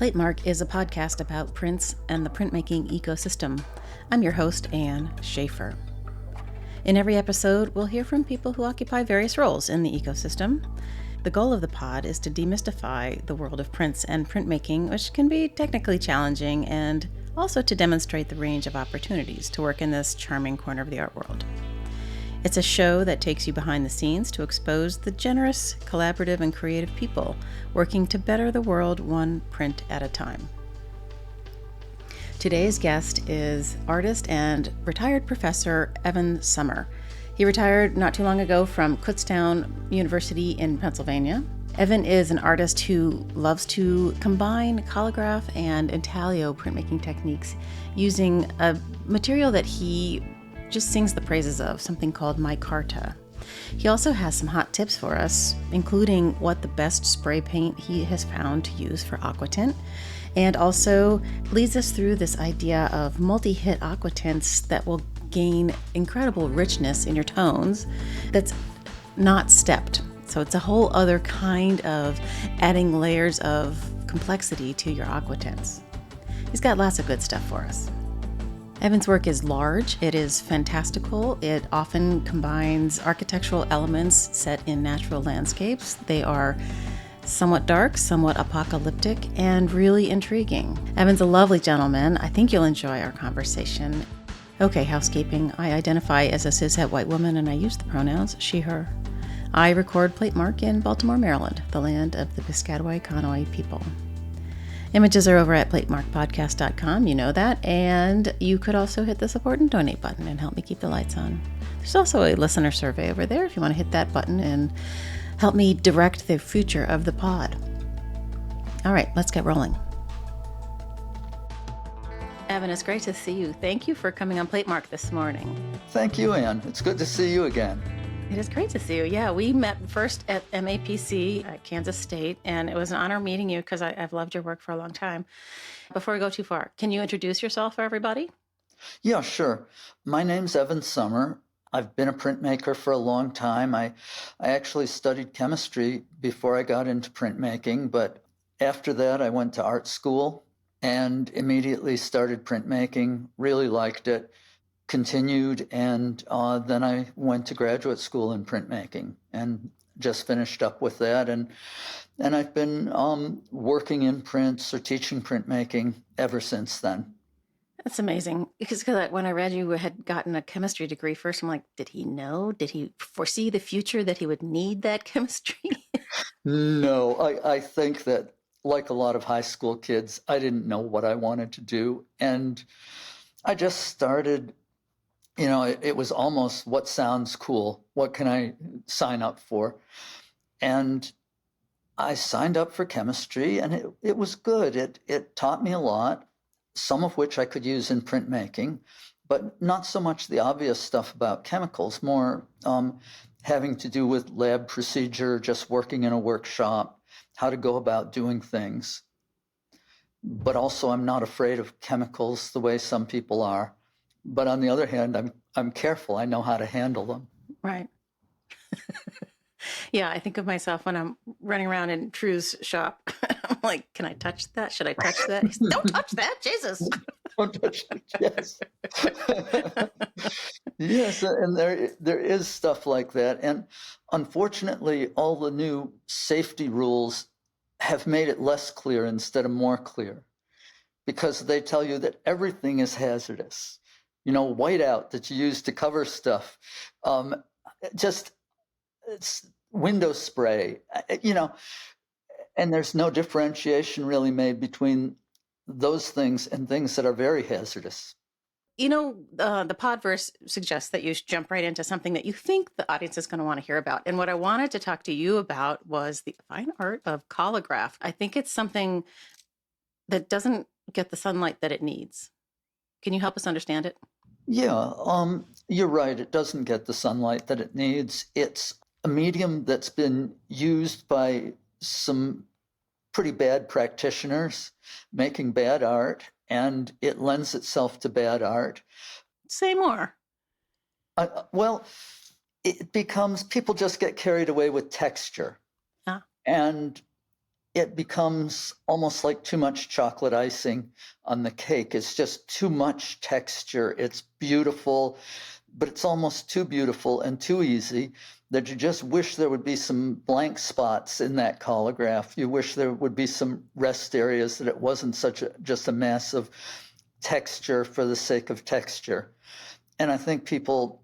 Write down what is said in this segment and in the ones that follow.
Platemark is a podcast about prints and the printmaking ecosystem. I'm your host, Anne Schaefer. In every episode, we'll hear from people who occupy various roles in the ecosystem. The goal of the pod is to demystify the world of prints and printmaking, which can be technically challenging, and also to demonstrate the range of opportunities to work in this charming corner of the art world. It's a show that takes you behind the scenes to expose the generous, collaborative, and creative people working to better the world one print at a time. Today's guest is artist and retired professor Evan Sommer. He retired not too long ago from Kutztown University in Pennsylvania. Evan is an artist who loves to combine collagraph and intaglio printmaking techniques using a material that he just sings the praises of, something called micarta. He also has some hot tips for us, including what the best spray paint he has found to use for aquatint, and also leads us through this idea of multi-hit aquatints that will gain incredible richness in your tones that's not stepped. So it's a whole other kind of adding layers of complexity to your aquatints. He's got lots of good stuff for us. Evan's work is large, it is fantastical, it often combines architectural elements set in natural landscapes. They are somewhat dark, somewhat apocalyptic, and really intriguing. Evan's a lovely gentleman. I think you'll enjoy our conversation. Okay, housekeeping. I identify as a cishet white woman and I use the pronouns she, her. I record Platemark in Baltimore, Maryland, the land of the Piscataway Conoy people. Images are over at platemarkpodcast.com, you know that, and you could also hit the support and donate button and help me keep the lights on. There's also a listener survey over there if you want to hit that button and help me direct the future of the pod. All right, let's get rolling. Evan, it's great to see you. Thank you for coming on Platemark this morning. Thank you, Anne. It's good to see you again. It is great to see you. Yeah, we met first at MAPC at Kansas State, and it was an honor meeting you because I've loved your work for a long time. Before we go too far, can you introduce yourself for everybody? Yeah, sure. My name's Evan Sommer. I've been a printmaker for a long time. I actually studied chemistry before I got into printmaking, but after that I went to art school and immediately started printmaking, really liked it. Continued, and then I went to graduate school in printmaking and just finished up with that. And I've been working in prints or teaching printmaking ever since then. That's amazing. Because when I read you had gotten a chemistry degree first, I'm like, did he know? Did he foresee the future that he would need that chemistry? No, I think that, like a lot of high school kids, I didn't know what I wanted to do. And I just started. You know, it was almost what sounds cool. What can I sign up for? And I signed up for chemistry, and it was good. It taught me a lot, some of which I could use in printmaking, but not so much the obvious stuff about chemicals, more having to do with lab procedure, just working in a workshop, how to go about doing things. But also, I'm not afraid of chemicals the way some people are. But on the other hand, I'm careful. I know how to handle them. Right. Yeah, I think of myself when I'm running around in True's shop. I'm like, can I touch that? Should I touch that? He's, don't touch that, Jesus. Don't touch it. Yes. Yes, and there is stuff like that. And unfortunately, all the new safety rules have made it less clear instead of more clear, because they tell you that everything is hazardous. You know, whiteout that you use to cover stuff, it's window spray, you know, and there's no differentiation really made between those things and things that are very hazardous. You know, the Podverse suggests that you jump right into something that you think the audience is going to want to hear about. And what I wanted to talk to you about was the fine art of collagraph. I think it's something that doesn't get the sunlight that it needs. Can you help us understand it? Yeah, you're right. It doesn't get the sunlight that it needs. It's a medium that's been used by some pretty bad practitioners making bad art, and it lends itself to bad art. Say more. Well, it becomes, people just get carried away with texture. Ah. And it becomes almost like too much chocolate icing on the cake. It's just too much texture. It's beautiful, but it's almost too beautiful and too easy that you just wish there would be some blank spots in that collagraph. You wish there would be some rest areas, that it wasn't just a mass of texture for the sake of texture. And I think people,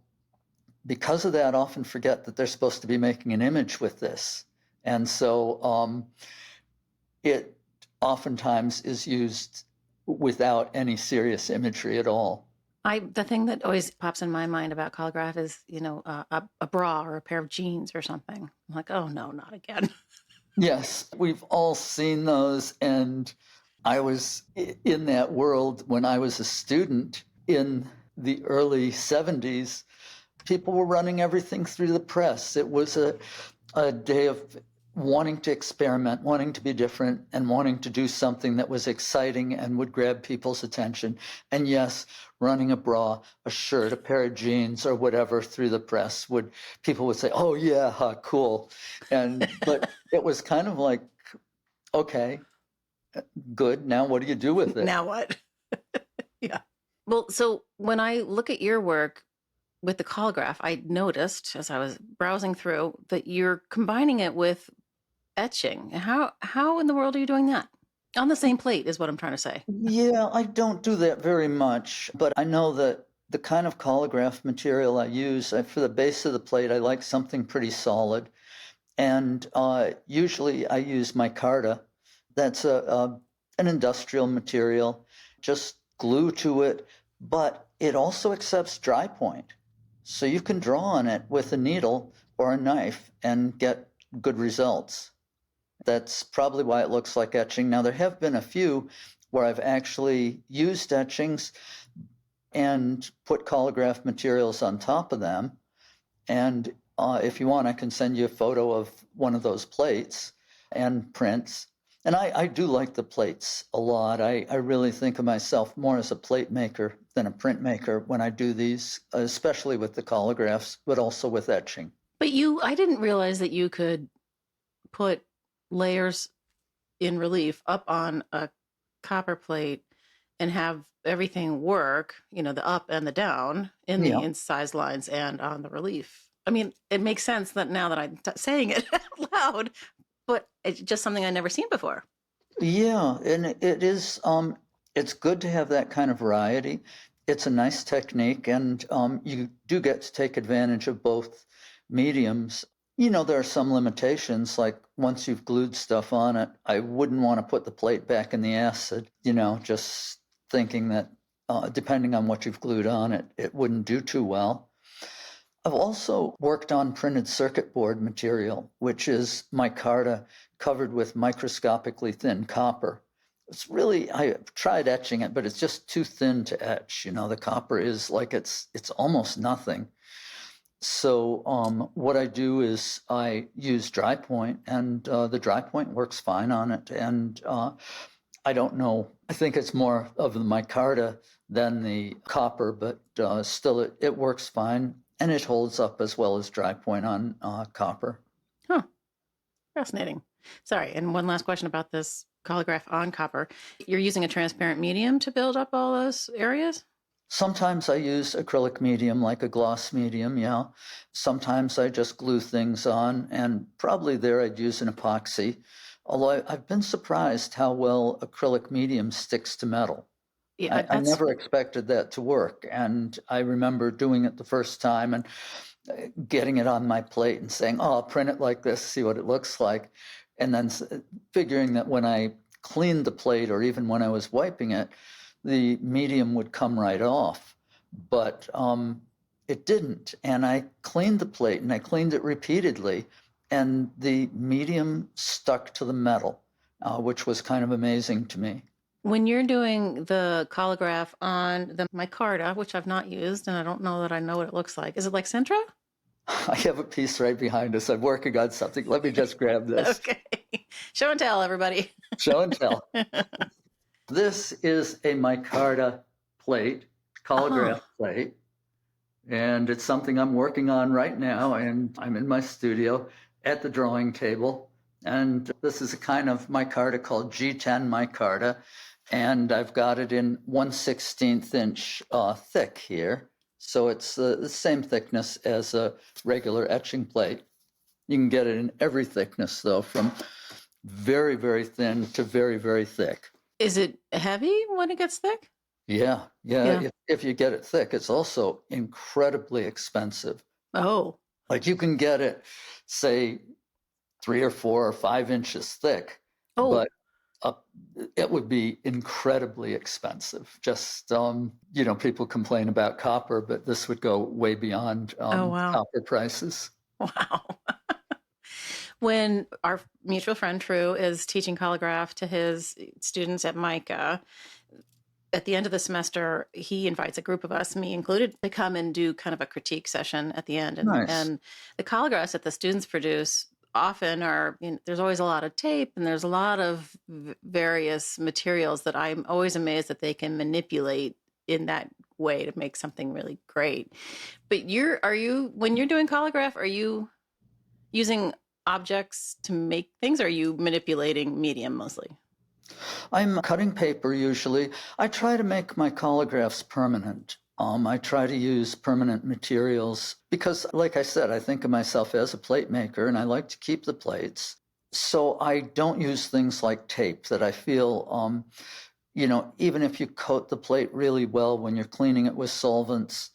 because of that, often forget that they're supposed to be making an image with this. And so it oftentimes is used without any serious imagery at all. The thing that always pops in my mind about collagraph is, a bra or a pair of jeans or something. I'm like, oh no, not again. Yes, we've all seen those. And I was in that world when I was a student in the early 70s. People were running everything through the press. It was a day of wanting to experiment, wanting to be different, and wanting to do something that was exciting and would grab people's attention. And yes, running a bra, a shirt, a pair of jeans, or whatever through the press, people would say, oh yeah, cool. But it was kind of like, okay, good. Now what do you do with it? Now what? Yeah. Well, so when I look at your work with the collagraph, I noticed as I was browsing through that you're combining it with etching. How in the world are you doing that? On the same plate is what I'm trying to say. Yeah, I don't do that very much, but I know that the kind of collagraph material I use, for the base of the plate, I like something pretty solid. And usually I use micarta. That's an industrial material. Just glue to it, but it also accepts dry point. So you can draw on it with a needle or a knife and get good results. That's probably why it looks like etching. Now, there have been a few where I've actually used etchings and put collagraph materials on top of them. And if you want, I can send you a photo of one of those plates and prints. And I do like the plates a lot. I really think of myself more as a plate maker than a printmaker when I do these, especially with the collagraphs, but also with etching. But I didn't realize that you could put layers in relief up on a copper plate and have everything work, the up and the down in the incised lines and on the relief. I mean, it makes sense that now that I'm saying it out loud, but it's just something I've never seen before. Yeah, and it is, it's good to have that kind of variety. It's a nice technique, and you do get to take advantage of both mediums. There are some limitations, like once you've glued stuff on it, I wouldn't want to put the plate back in the acid, just thinking that depending on what you've glued on it, it wouldn't do too well. I've also worked on printed circuit board material, which is micarta covered with microscopically thin copper. I've tried etching it, but it's just too thin to etch. The copper is like it's almost nothing. So what I do is I use dry point, and the dry point works fine on it. And I don't know, I think it's more of the micarta than the copper, but still it works fine. And it holds up as well as dry point on copper. Huh. Fascinating. Sorry. And one last question about this collagraph on copper. You're using a transparent medium to build up all those areas? Sometimes I use acrylic medium, like a gloss medium, yeah. Sometimes I just glue things on, and probably there I'd use an epoxy. Although I've been surprised how well acrylic medium sticks to metal. Yeah, I never expected that to work. And I remember doing it the first time and getting it on my plate and saying, oh, I'll print it like this, see what it looks like. And then figuring that when I cleaned the plate, or even when I was wiping it, the medium would come right off. But it didn't. And I cleaned the plate, and I cleaned it repeatedly, and the medium stuck to the metal, which was kind of amazing to me. When you're doing the collagraph on the micarta, which I've not used, and I don't know that I know what it looks like. Is it like Sintra? I have a piece right behind us. I'm working on something. Let me just grab this. Okay. Show and tell, everybody. Show and tell. This is a micarta plate, collagraph plate. And it's something I'm working on right now. And I'm in my studio at the drawing table. And this is a kind of micarta called G10 micarta. And I've got it in 1/16 inch thick here. So it's the same thickness as a regular etching plate. You can get it in every thickness, though, from very, very thin to very, very thick. Is it heavy when it gets thick? Yeah. If you get it thick, it's also incredibly expensive. Oh. Like you can get it, say, 3 or 4 or 5 inches thick, Oh. but it would be incredibly expensive. Just, people complain about copper, but this would go way beyond wow. copper prices. Wow. When our mutual friend True is teaching collagraph to his students at MICA, at the end of the semester, he invites a group of us, me included, to come and do kind of a critique session at the end. And the collagraphs that the students produce often are, there's always a lot of tape and there's a lot of various materials that I'm always amazed that they can manipulate in that way to make something really great. But when you're doing collagraph, are you using objects to make things, or are you manipulating medium mostly? I'm cutting paper usually. I try to make my collagraphs permanent. I try to use permanent materials because, like I said, I think of myself as a plate maker and I like to keep the plates. So I don't use things like tape that I feel, even if you coat the plate really well when you're cleaning it with solvents,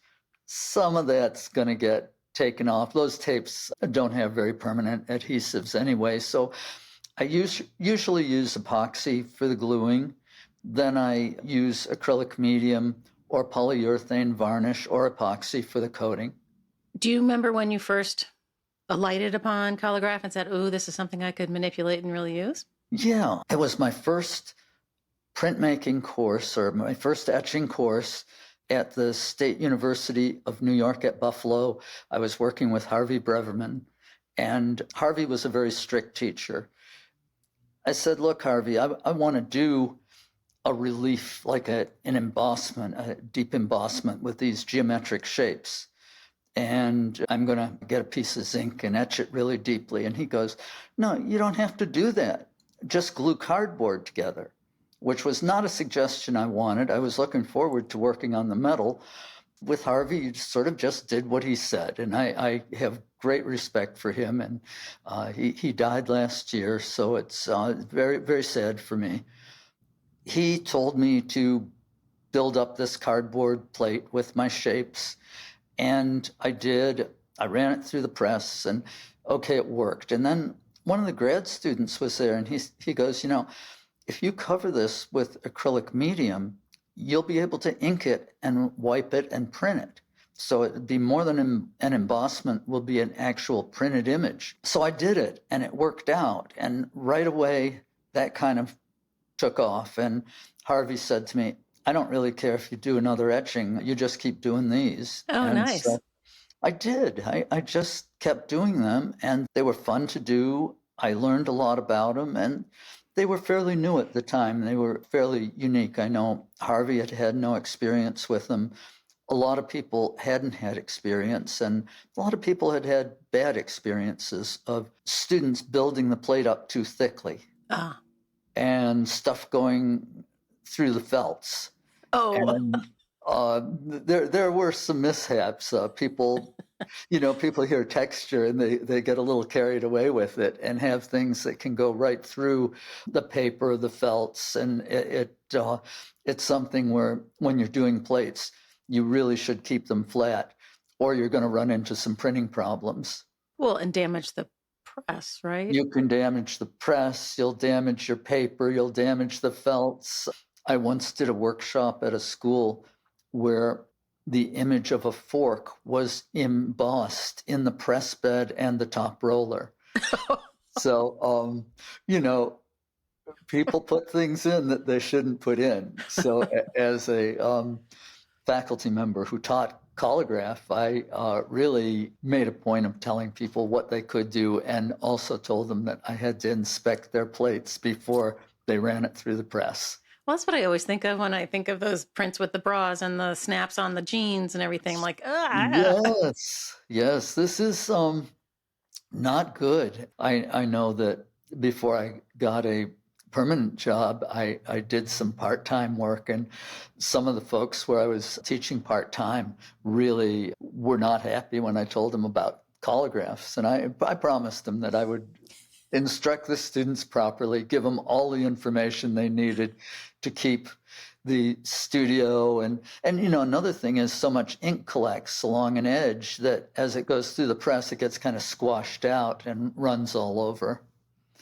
some of that's going to get taken off. Those tapes don't have very permanent adhesives anyway. So I usually use epoxy for the gluing. Then I use acrylic medium or polyurethane varnish or epoxy for the coating. Do you remember when you first alighted upon collagraph and said, "Oh, this is something I could manipulate and really use"? Yeah, it was my first printmaking course or my first etching course at the State University of New York at Buffalo. I was working with Harvey Breverman, and Harvey was a very strict teacher. I said, "Look, Harvey, I want to do a relief, like an embossment, a deep embossment with these geometric shapes. And I'm going to get a piece of zinc and etch it really deeply." And he goes, "No, you don't have to do that. Just glue cardboard together," which was not a suggestion I wanted. I was looking forward to working on the metal. With Harvey, you sort of just did what he said. And I have great respect for him. And he died last year, so it's very, very sad for me. He told me to build up this cardboard plate with my shapes. And I did. I ran it through the press, and okay, it worked. And then one of the grad students was there, and he goes, "If you cover this with acrylic medium, you'll be able to ink it and wipe it and print it. So it'd be more than an embossment, will be an actual printed image." So I did it, and it worked out. And right away, that kind of took off. And Harvey said to me, "I don't really care if you do another etching. You just keep doing these." Oh, and nice. So I did. I just kept doing them, and they were fun to do. I learned a lot about them, and they were fairly new at the time. They were fairly unique. I know Harvey had no experience with them. A lot of people hadn't had experience, and a lot of people had bad experiences of students building the plate up too thickly. And stuff going through the felts. Oh. And there were some mishaps. People hear texture and they get a little carried away with it and have things that can go right through the paper, the felts, and it's something where when you're doing plates, you really should keep them flat, or you're going to run into some printing problems. Well, and damage the press, right? You can damage the press, you'll damage your paper, you'll damage the felts. I once did a workshop at a school where the image of a fork was embossed in the press bed and the top roller. So, people put things in that they shouldn't put in. So as a faculty member who taught collagraph, I really made a point of telling people what they could do, and also told them that I had to inspect their plates before they ran it through the press. Well, that's what I always think of when I think of those prints with the bras and the snaps on the jeans and everything. Like, Yes, this is not good. I know that before I got a permanent job, I did some part-time work, and some of the folks where I was teaching part-time really were not happy when I told them about collagraphs. And I promised them that I would instruct the students properly, give them all the information they needed to keep the studio. And another thing is, so much ink collects along an edge that as it goes through the press, it gets kind of squashed out and runs all over.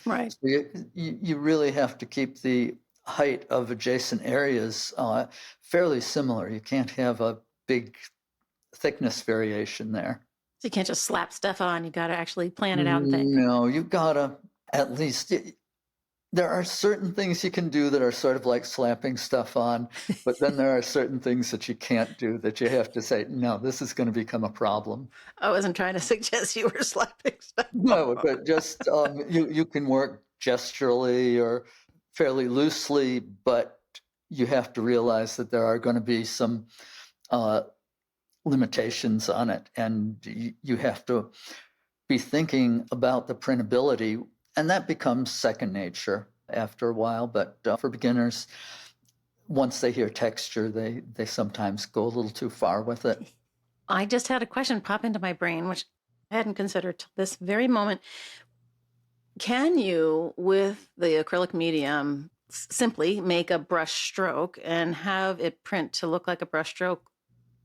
Right. So you really have to keep the height of adjacent areas fairly similar. You can't have a big thickness variation there. So you can't just slap stuff on. You got to actually plan it out and think. No, you got to at least... There are certain things you can do that are sort of like slapping stuff on, but then there are certain things that you can't do, that you have to say, no, this is going to become a problem. I wasn't trying to suggest you were slapping stuff on. No, but just you can work gesturally or fairly loosely, but you have to realize that there are going to be some limitations on it, and you have to be thinking about the printability. And that becomes second nature after a while. But for beginners, once they hear texture, they sometimes go a little too far with it. I just had a question pop into my brain, which I hadn't considered till this very moment. Can you, with the acrylic medium, simply make a brush stroke and have it print to look like a brush stroke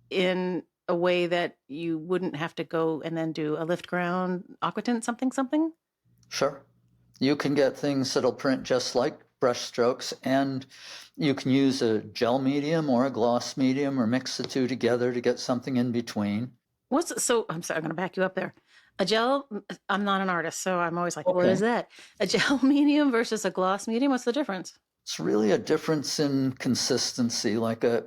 in a way that you wouldn't have to go and then do a lift ground, aquatint, something? Sure. You can get things that'll print just like brush strokes, and you can use a gel medium or a gloss medium or mix the two together to get something in between. I'm sorry, I'm going to back you up there. A gel, I'm not an artist, so I'm always like, Okay. What is that? A gel medium versus a gloss medium? What's the difference? It's really a difference in consistency. Like a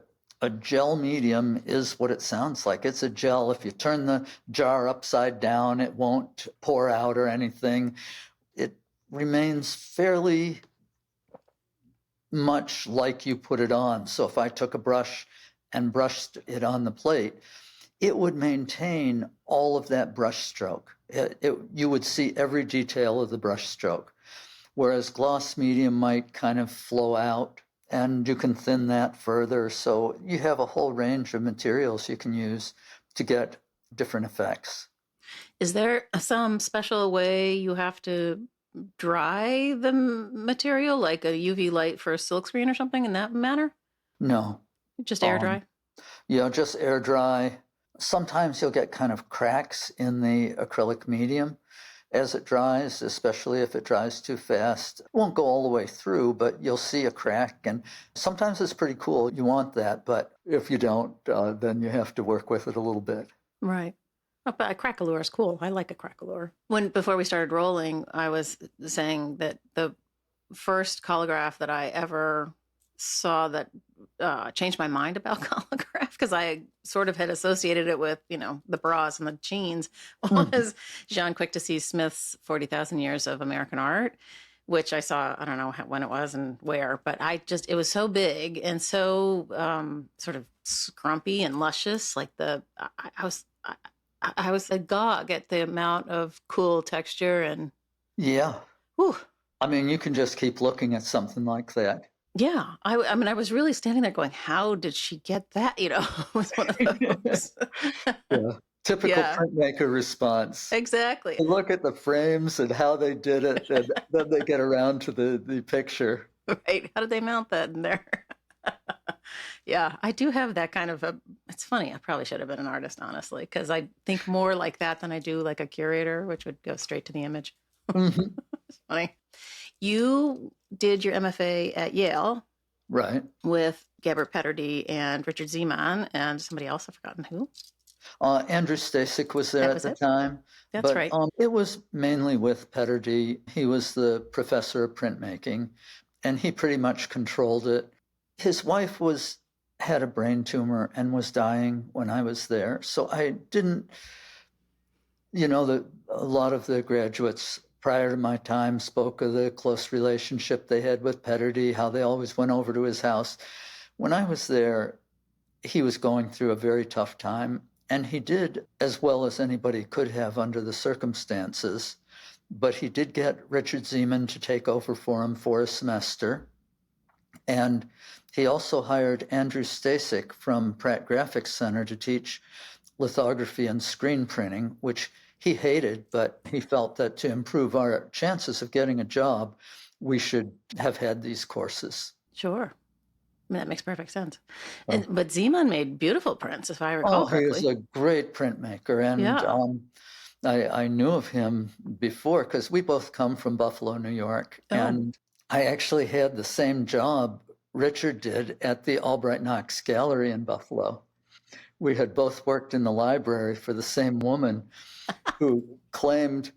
gel medium is what it sounds like. It's a gel. If you turn the jar upside down, it won't pour out or anything. It remains fairly much like you put it on. So if I took a brush and brushed it on the plate, it would maintain all of that brush stroke. You would see every detail of the brush stroke, whereas gloss medium might kind of flow out, and you can thin that further. So you have a whole range of materials you can use to get different effects. Is there some special way you have to dry the material, like a UV light for a silkscreen or something in that manner? No. Just air dry? Just air dry. Sometimes you'll get kind of cracks in the acrylic medium as it dries, especially if it dries too fast. It won't go all the way through, but you'll see a crack, and sometimes it's pretty cool. You want that, but if you don't, then you have to work with it a little bit. Right. Oh, but a crack-a-lure is cool. I like a crack-a-lure. Before we started rolling, I was saying that the first collagraph that I ever saw that changed my mind about collagraph, because I sort of had associated it with, the bras and the jeans, was Jean Quick-to-See Smith's 40,000 Years of American Art, which I saw, I don't know when it was and where, but it was so big and so sort of scrumpy and luscious. Like I was agog at the amount of cool texture and... Yeah. Whew. I mean, you can just keep looking at something like that. Yeah. I mean, I was really standing there going, how did she get that? It was one of those. Yeah. Typical printmaker response. Exactly. You look at the frames and how they did it, and then they get around to the picture. Right. How did they mount that in there? Yeah, I do have that kind of it's funny. I probably should have been an artist, honestly, because I think more like that than I do like a curator, which would go straight to the image. Mm-hmm. It's funny. You did your MFA at Yale. Right. With Gabbert Petterdy and Richard Zeman and somebody else, I've forgotten who. Andrew Stasek was there at the time. That's right. It was mainly with Petterdy. He was the professor of printmaking, and he pretty much controlled it. His wife had a brain tumor and was dying when I was there. So I didn't, a lot of the graduates prior to my time spoke of the close relationship they had with Petterdy, how they always went over to his house. When I was there, he was going through a very tough time, and he did as well as anybody could have under the circumstances. but he did get Richard Zeman to take over for him for a semester. And he also hired Andrew Stasek from Pratt Graphics Center to teach lithography and screen printing, which he hated, but he felt that to improve our chances of getting a job, we should have had these courses. Sure. I mean, that makes perfect sense. But Zeman made beautiful prints, if I recall correctly. He was a great printmaker. And I knew of him before because we both come from Buffalo, New York. And I actually had the same job Richard did at the Albright Knox Gallery in Buffalo. We had both worked in the library for the same woman who claimed,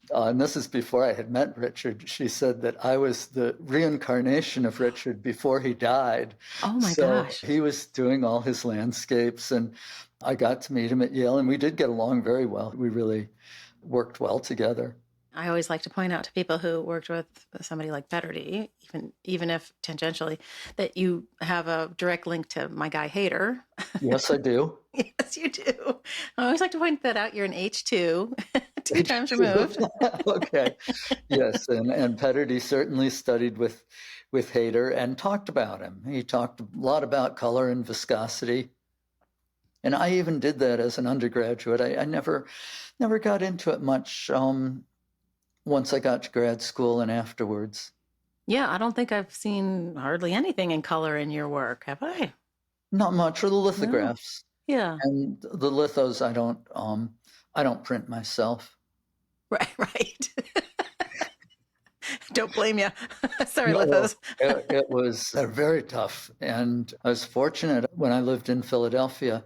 and this is before I had met Richard, she said that I was the reincarnation of Richard before he died. Oh my gosh. He was doing all his landscapes, and I got to meet him at Yale, and we did get along very well. We really worked well together. I always like to point out to people who worked with somebody like Petterdy, even if tangentially, that you have a direct link to my guy Hayter. Yes, I do. Yes, you do. I always like to point that out. You're an H2, two times removed. Okay. Yes, and Petterdy certainly studied with Hayter and talked about him. He talked a lot about color and viscosity. And I even did that as an undergraduate. I never got into it much once I got to grad school and afterwards. Yeah, I don't think I've seen hardly anything in color in your work, have I? Not much, or the lithographs. No. Yeah. And the lithos I don't print myself. Right. Don't blame you. Sorry, No, lithos. It was very tough. And I was fortunate when I lived in Philadelphia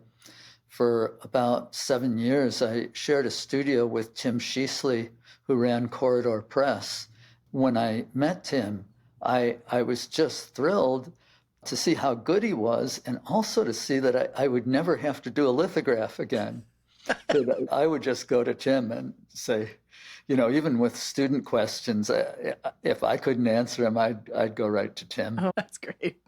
for about 7 years. I shared a studio with Tim Sheasley, who ran Corridor Press. When I met Tim, I was just thrilled to see how good he was, and also to see that I would never have to do a lithograph again. I would just go to Tim and say, even with student questions, if I couldn't answer them, I'd go right to Tim. Oh, that's great.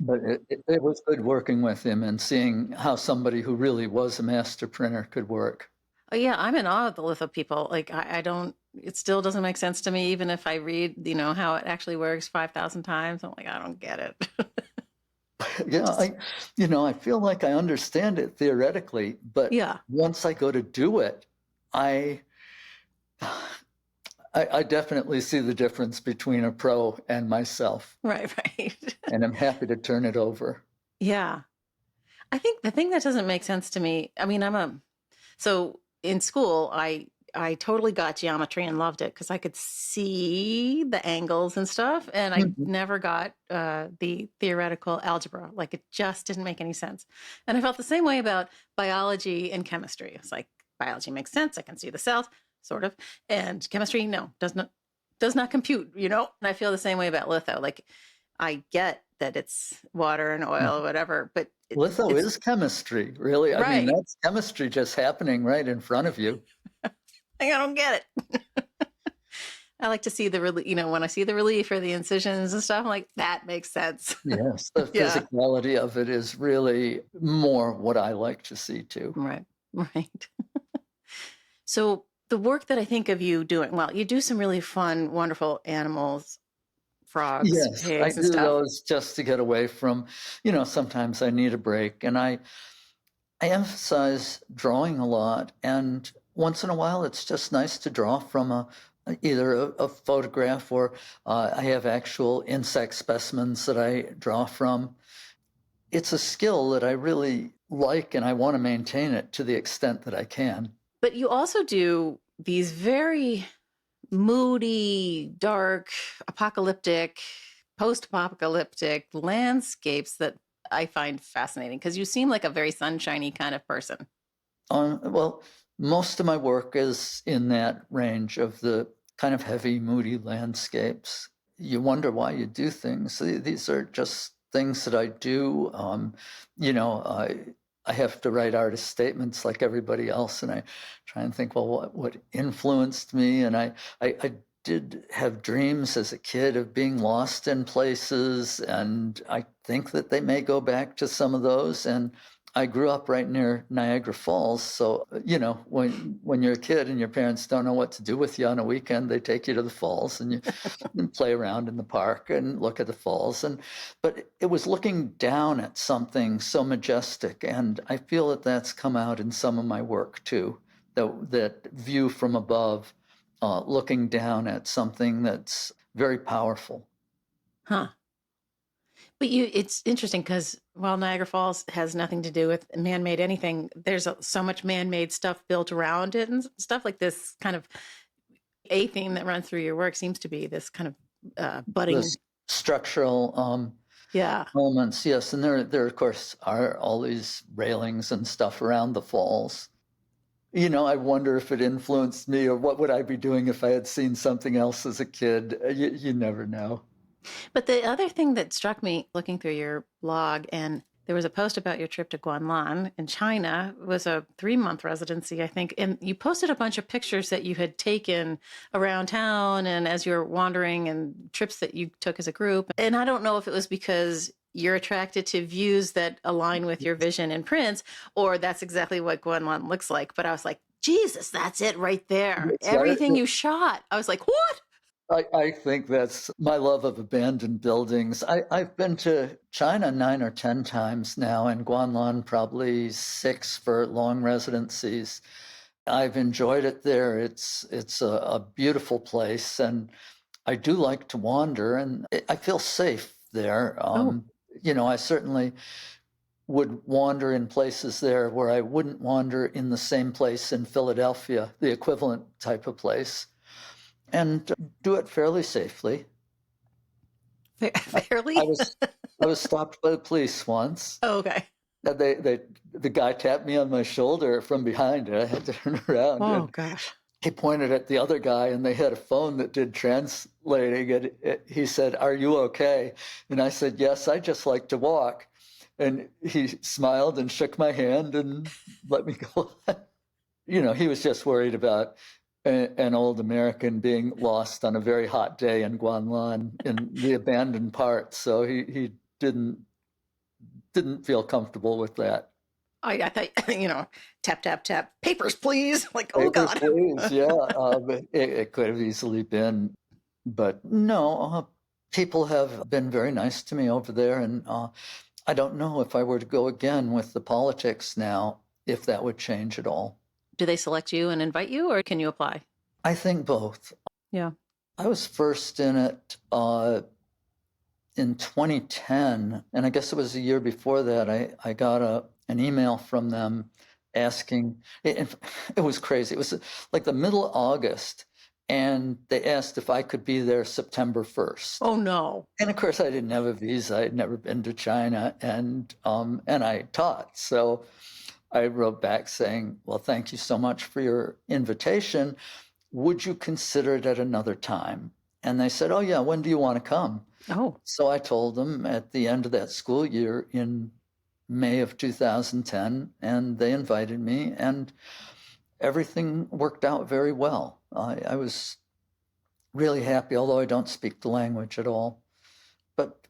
But it was good working with him and seeing how somebody who really was a master printer could work. Oh, yeah, I'm in awe of the litho people. Like, I don't, it still doesn't make sense to me, even if I read, how it actually works 5,000 times. I'm like, I don't get it. Yeah, I feel like I understand it theoretically, but once I go to do it, I definitely see the difference between a pro and myself. Right. And I'm happy to turn it over. Yeah. I think the thing that doesn't make sense to me, so in school, I totally got geometry and loved it because I could see the angles and stuff, and I never got the theoretical algebra. Like, it just didn't make any sense. And I felt the same way about biology and chemistry. It's like, biology makes sense. I can see the cells, sort of. And chemistry, no, does not compute, And I feel the same way about litho. Like, I get that it's water and oil or whatever, but litho is chemistry, really. Right. I mean, that's chemistry just happening right in front of you. I don't get it. I like to see the when I see the relief or the incisions and stuff, I'm like, that makes sense. Yes, the physicality of it is really more what I like to see too. Right. So the work that I think of you doing, well, you do some really fun, wonderful animals, frogs, yes, pigs, I and do stuff. those just to get away from, sometimes I need a break, and I emphasize drawing a lot, and once in a while it's just nice to draw from either a photograph or I have actual insect specimens that I draw from. It's a skill that I really like, and I want to maintain it to the extent that I can. But you also do these very moody, dark, apocalyptic, post-apocalyptic landscapes that I find fascinating because you seem like a very sunshiny kind of person. Well, most of my work is in that range of the kind of heavy, moody landscapes. You wonder why you do things. These are just things that I do. I have to write artist statements like everybody else, and I try and think, well, what influenced me? And I did have dreams as a kid of being lost in places, and I think that they may go back to some of those. And I grew up right near Niagara Falls. So, when you're a kid and your parents don't know what to do with you on a weekend, they take you to the falls and you and play around in the park and look at the falls. But it was looking down at something so majestic. And I feel that that's come out in some of my work too, that view from above, looking down at something that's very powerful. Huh. But it's interesting because while Niagara Falls has nothing to do with man-made anything, there's so much man-made stuff built around it and stuff like this kind of a theme that runs through your work seems to be this kind of budding. The structural Yeah. elements, yes. And there, of course, are all these railings and stuff around the falls. I wonder if it influenced me, or what would I be doing if I had seen something else as a kid. You never know. But the other thing that struck me looking through your blog, and there was a post about your trip to Guanlan in China, was a 3-month residency, I think. And you posted a bunch of pictures that you had taken around town and as you were wandering and trips that you took as a group. And I don't know if it was because you're attracted to views that align with your vision in prints, or that's exactly what Guanlan looks like. But I was like, Jesus, that's it right there. Everything you shot. I was like, what? I think that's my love of abandoned buildings. I've been to China 9 or 10 times now, and Guanlan probably 6 for long residencies. I've enjoyed it there. It's a beautiful place, and I do like to wander, and I feel safe there. I certainly would wander in places there where I wouldn't wander in the same place in Philadelphia, the equivalent type of place. And do it fairly safely. Fairly? I was stopped by the police once. Oh, okay. And the guy tapped me on my shoulder from behind, and I had to turn around. Oh, gosh. He pointed at the other guy, and they had a phone that did translating. And he said, "Are you okay?" And I said, "Yes, I just like to walk." And he smiled and shook my hand and let me go. He was just worried about an old American being lost on a very hot day in Guanlan in the abandoned part. So he didn't feel comfortable with that. I thought, tap, tap, tap, papers, please. Like, oh, Papers, God. please. Yeah, it could have easily been. But no, people have been very nice to me over there. And I don't know if I were to go again with the politics now, if that would change at all. Do they select you and invite you, or can you apply? I think both. Yeah. I was first in it in 2010, and I guess it was a year before that. I got an email from them asking. It was crazy. It was like the middle of August, and they asked if I could be there September 1st. Oh no! And of course, I didn't have a visa. I'd never been to China, and I taught so. I wrote back saying, "Well, thank you so much for your invitation. Would you consider it at another time?" And they said, "Oh, yeah, when do you want to come?" Oh. So I told them at the end of that school year in May of 2010, and they invited me, and everything worked out very well. I was really happy, although I don't speak the language at all. But,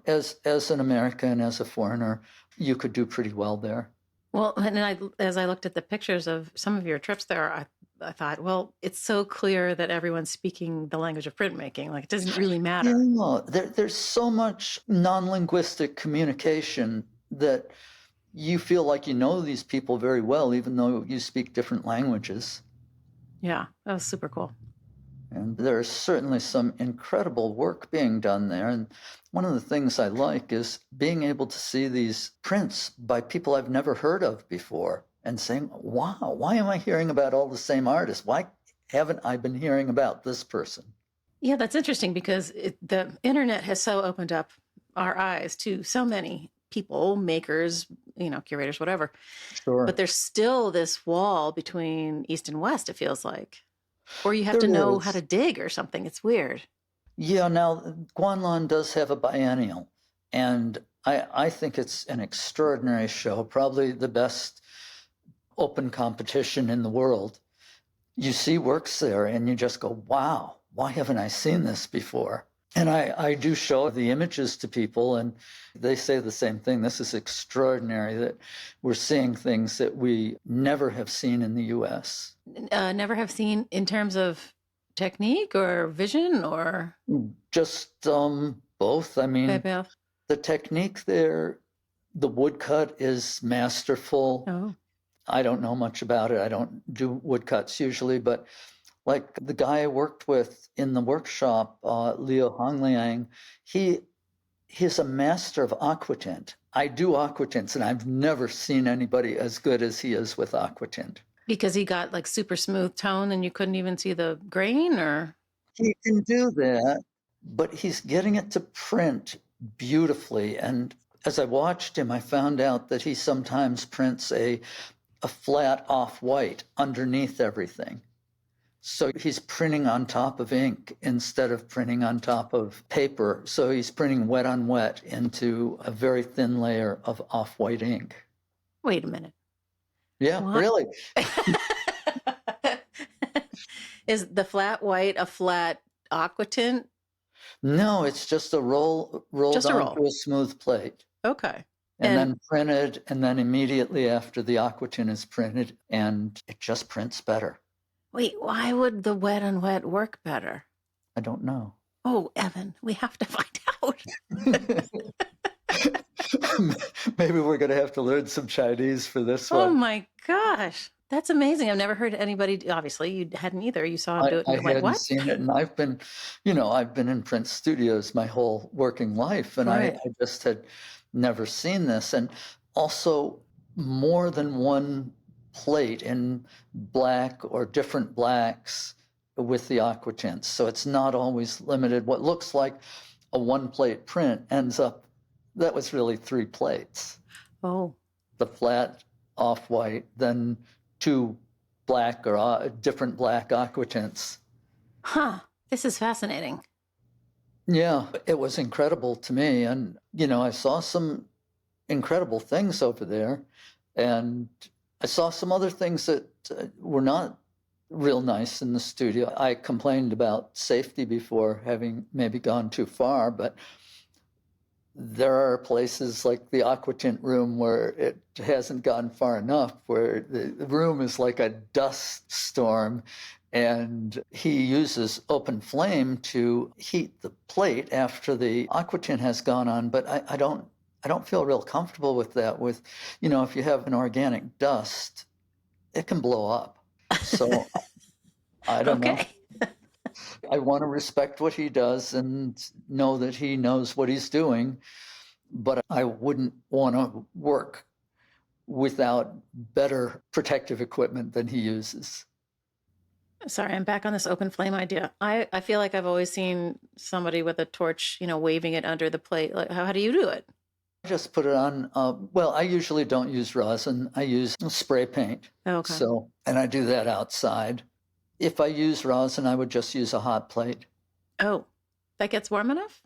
as an American, as a foreigner, you could do pretty well there. Well, and as I looked at the pictures of some of your trips there, I thought, well, it's so clear that everyone's speaking the language of printmaking. Like, it doesn't really matter. Yeah, there's so much non-linguistic communication that you feel like you know these people very well, even though you speak different languages. Yeah, that was super cool. And there's certainly some incredible work being done there. And one of the things I like is being able to see these prints by people I've never heard of before and saying, wow, why am I hearing about all the same artists? Why haven't I been hearing about this person? Yeah, that's interesting because the internet has so opened up our eyes to so many people, makers, curators, whatever. Sure. But there's still this wall between East and West, it feels like. Or you have to know how to dig or something. It's weird. Yeah, now Guanlan does have a biennial, and I think it's an extraordinary show, probably the best open competition in the world. You see works there and you just go, wow, why haven't I seen this before? And I do show the images to people, and they say the same thing. This is extraordinary that we're seeing things that we never have seen in the U.S. Never have seen in terms of technique or vision or Just both. I mean, both. the technique there, the woodcut is masterful. Oh. I don't know much about it. I don't do woodcuts usually, but like the guy I worked with in the workshop, Liu Hongliang, he's a master of aquatint. I do aquatints, and I've never seen anybody as good as he is with aquatint. Because he got like super smooth tone and you couldn't even see the grain, or? He can do that, but he's getting it to print beautifully. And as I watched him, I found out that he sometimes prints a flat off-white underneath everything. So he's printing on top of ink instead of printing on top of paper. So he's printing wet on wet into a very thin layer of off-white ink. Wait a minute. Yeah, what? Really. Is the flat white a flat aquatint? No, it's just a rolled onto a smooth plate. Okay. And then printed, and then immediately after the aquatint is printed, and it just prints better. Wait, why would the wet on wet work better? I don't know. Oh, Evan, we have to find out. Maybe we're going to have to learn some Chinese for this one. Oh my gosh. That's amazing. I've never heard anybody, obviously you hadn't either. You saw him do it. I hadn't seen it. And I've been in print studios my whole working life, and right. I just had never seen this. And also more than one plate in black or different blacks with the aquatints. So it's not always limited. What looks like a one plate print ends up, that was really 3 plates. Oh. The flat off-white, then 2 black or different black aquatints. Huh. This is fascinating. Yeah, it was incredible to me. And, I saw some incredible things over there. And I saw some other things that were not real nice in the studio. I complained about safety before, having maybe gone too far, but there are places like the aquatint room where it hasn't gone far enough, where the room is like a dust storm, and he uses open flame to heat the plate after the aquatint has gone on. But I don't feel real comfortable with that. With, if you have an organic dust, it can blow up. So I don't know. I want to respect what he does and know that he knows what he's doing, but I wouldn't want to work without better protective equipment than he uses. Sorry, I'm back on this open flame idea. I feel like I've always seen somebody with a torch, waving it under the plate. Like, how do you do it? I just put it on. I usually don't use rosin. I use spray paint. Okay. And I do that outside. If I use rosin, I would just use a hot plate. Oh, that gets warm enough?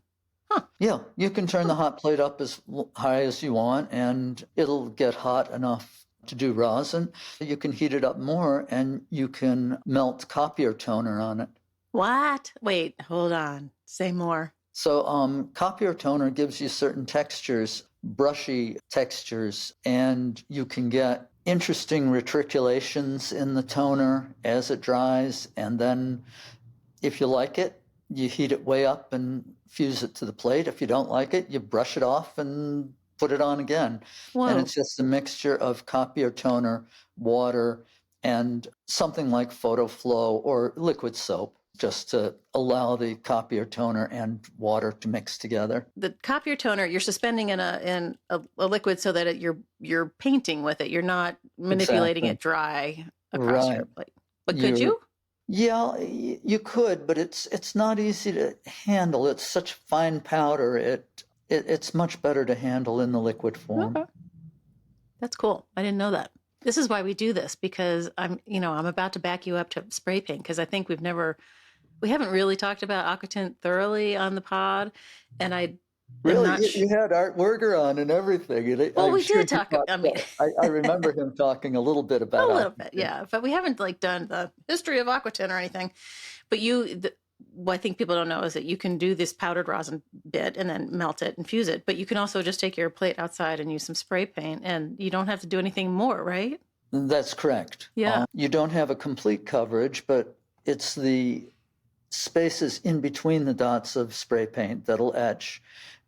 Huh. Yeah, you can turn the hot plate up as high as you want, and it'll get hot enough to do rosin. You can heat it up more, and you can melt copier toner on it. What? Wait, hold on. Say more. So copier toner gives you certain textures, brushy textures, and you can get interesting reticulations in the toner as it dries. And then if you like it, you heat it way up and fuse it to the plate. If you don't like it, you brush it off and put it on again. Whoa. And it's just a mixture of copier toner, water, and something like photo flow or liquid soap, just to allow the copier toner and water to mix together. The copier toner, you're suspending in a liquid so that you're painting with it. You're not manipulating it dry across your plate. But could you? Yeah, you could, but it's not easy to handle. It's such fine powder. It's much better to handle in the liquid form. Okay. That's cool. I didn't know that. This is why we do this, because I'm about to back you up to spray paint, because I think we haven't really talked about aquatint thoroughly on the pod, and Really, you had Art Werger on and everything. Well, we did talk. I remember him talking a little bit about a little bit, yeah. But we haven't done the history of aquatint or anything. But what I think people don't know is that you can do this powdered rosin bit and then melt it and fuse it, but you can also just take your plate outside and use some spray paint, and you don't have to do anything more, right? That's correct. Yeah. You don't have a complete coverage, but it's the spaces in between the dots of spray paint that'll etch.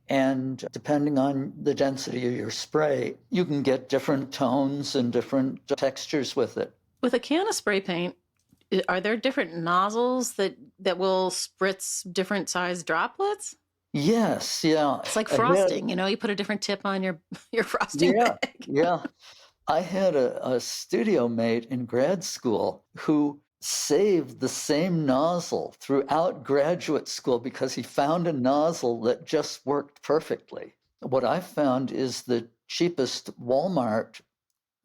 And depending on the density of your spray, you can get different tones and different textures with it. With a can of spray paint, are there different nozzles that will spritz different size droplets? Yes, yeah. It's like frosting, you put a different tip on your frosting bag. Yeah. I had a studio mate in grad school who saved the same nozzle throughout graduate school because he found a nozzle that just worked perfectly. What I found is the cheapest Walmart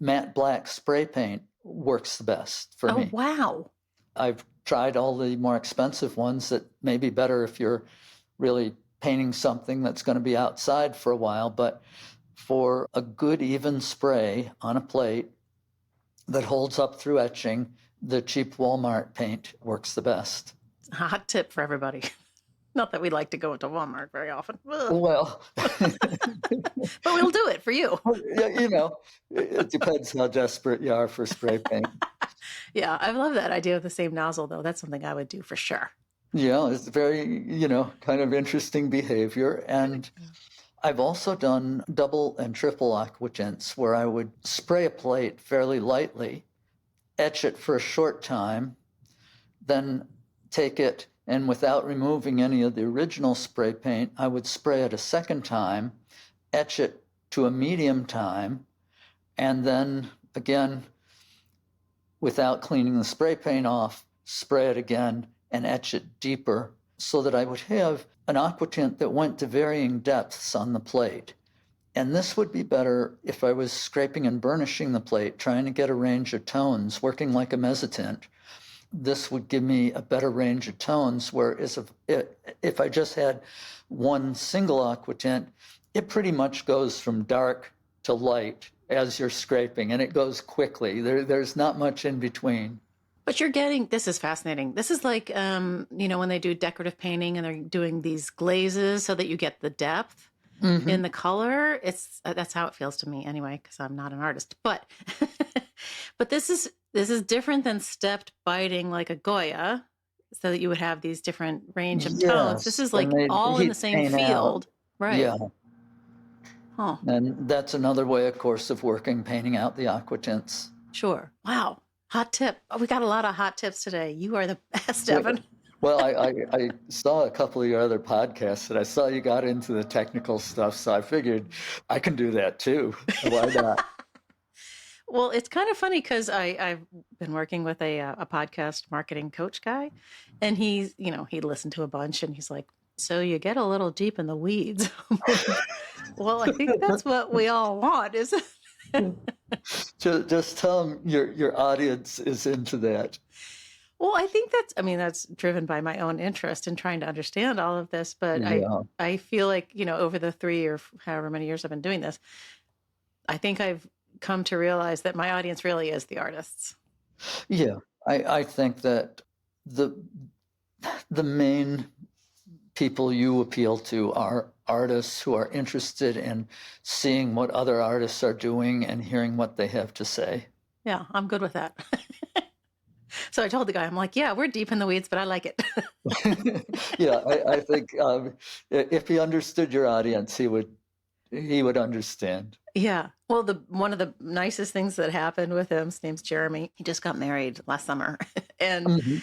matte black spray paint works the best for me. Oh, wow. I've tried all the more expensive ones that may be better if you're really painting something that's going to be outside for a while, but for a good even spray on a plate that holds up through etching, the cheap Walmart paint works the best. Hot tip for everybody. Not that we like to go into Walmart very often. Ugh. Well, but we'll do it for you. It depends how desperate you are for spray paint. Yeah, I love that idea of the same nozzle, though. That's something I would do for sure. Yeah, it's very, kind of interesting behavior. And I've also done double and triple aquatints where I would spray a plate fairly lightly, etch it for a short time, then take it, and without removing any of the original spray paint, I would spray it a second time, etch it to a medium time, and then again, without cleaning the spray paint off, spray it again and etch it deeper so that I would have an aquatint that went to varying depths on the plate. And this would be better if I was scraping and burnishing the plate, trying to get a range of tones, working like a mezzotint. This would give me a better range of tones, whereas if I just had one single aquatint, it pretty much goes from dark to light as you're scraping, and it goes quickly. There's not much in between. But this is fascinating. This is like, when they do decorative painting and they're doing these glazes so that you get the depth in the color. That's how it feels to me anyway, because I'm not an artist. But but this is different than stepped biting like a Goya, so that you would have these different range of tones. This is like all in the same field, right? Yeah. Huh. And that's another way, of course, of painting out the aquatints. Sure. Wow. Hot tip. Oh, we got a lot of hot tips today. You are the best, Evan. Well, I saw a couple of your other podcasts, and I saw you got into the technical stuff, so I figured I can do that too. Why not? Well, it's kind of funny because I've been working with a podcast marketing coach guy, and he listened to a bunch, and he's like, so you get a little deep in the weeds. Well, I think that's what we all want, isn't it? Just tell them your audience is into that. Well, I think that's driven by my own interest in trying to understand all of this. But yeah. I feel like, over the 3 or however many years I've been doing this, I think I've come to realize that my audience really is the artists. Yeah, I think that the main people you appeal to are artists who are interested in seeing what other artists are doing and hearing what they have to say. Yeah, I'm good with that. So I told the guy, I'm like, yeah, we're deep in the weeds, but I like it. Yeah, I think if he understood your audience, he would understand. Yeah. Well, one of the nicest things that happened with him, his name's Jeremy. He just got married last summer, and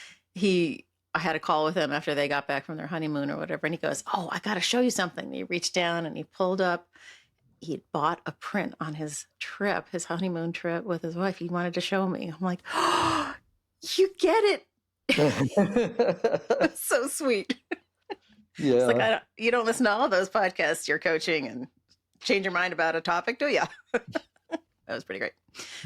I had a call with him after they got back from their honeymoon or whatever. And he goes, oh, I got to show you something. And he reached down and he pulled up. He'd bought a print on his trip, his honeymoon trip with his wife. He wanted to show me. I'm like, oh, you get it. That's so sweet. Yeah. It's like, you don't listen to all those podcasts you're coaching and change your mind about a topic, do you? That was pretty great.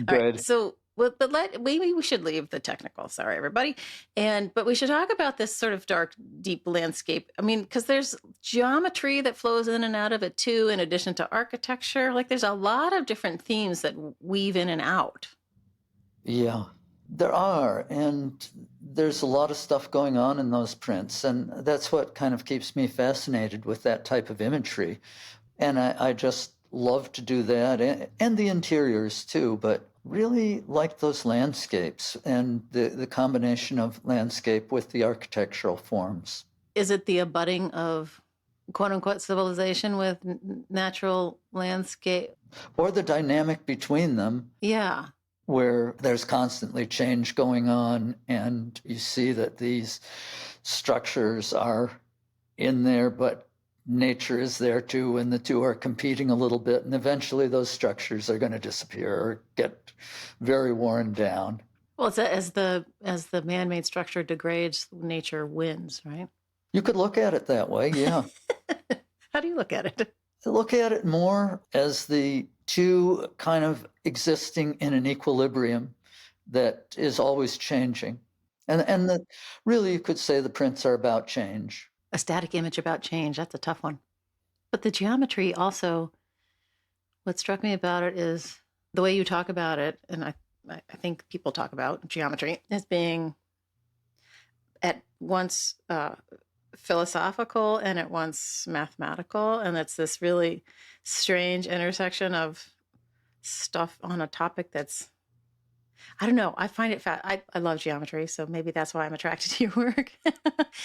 Good. All right, so, but maybe we should leave the technical. Sorry, everybody. But we should talk about this sort of dark, deep landscape. I mean, because there's geometry that flows in and out of it too, in addition to architecture. Like there's a lot of different themes that weave in and out. Yeah. There are, and there's a lot of stuff going on in those prints, and that's what kind of keeps me fascinated with that type of imagery. And I just love to do that, and the interiors too, but really like those landscapes and the combination of landscape with the architectural forms. Is it the abutting of quote unquote civilization with natural landscape? Or the dynamic between them. Yeah. Where there's constantly change going on, and you see that these structures are in there, but nature is there too, and the two are competing a little bit, and eventually those structures are going to disappear or get very worn down. Well, it's as the man-made structure degrades, nature wins, right? You could look at it that way, yeah. How do you look at it? I look at it more as the two kind of existing in an equilibrium that is always changing. And that really you could say the prints are about change. A static image about change, that's a tough one. But the geometry also, what struck me about it is the way you talk about it, and I think people talk about geometry as being at once philosophical and at once mathematical, and it's this really strange intersection of stuff on a topic that's, I don't know, I find it I love geometry, so maybe that's why I'm attracted to your work.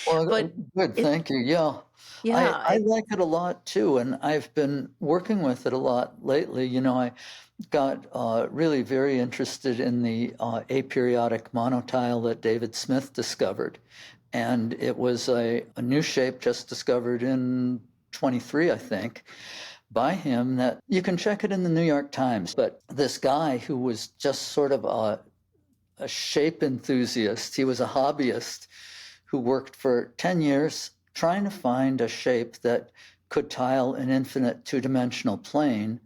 Well, but good, thank you. Yeah, I like it a lot too, and I've been working with it a lot lately. You know, I got really very interested in the aperiodic monotile that David Smith discovered. And it was a new shape just discovered in 23, I think, by him, that you can check it in the New York Times. But this guy who was just sort of a shape enthusiast, he was a hobbyist who worked for 10 years trying to find a shape that could tile an infinite two-dimensional plane,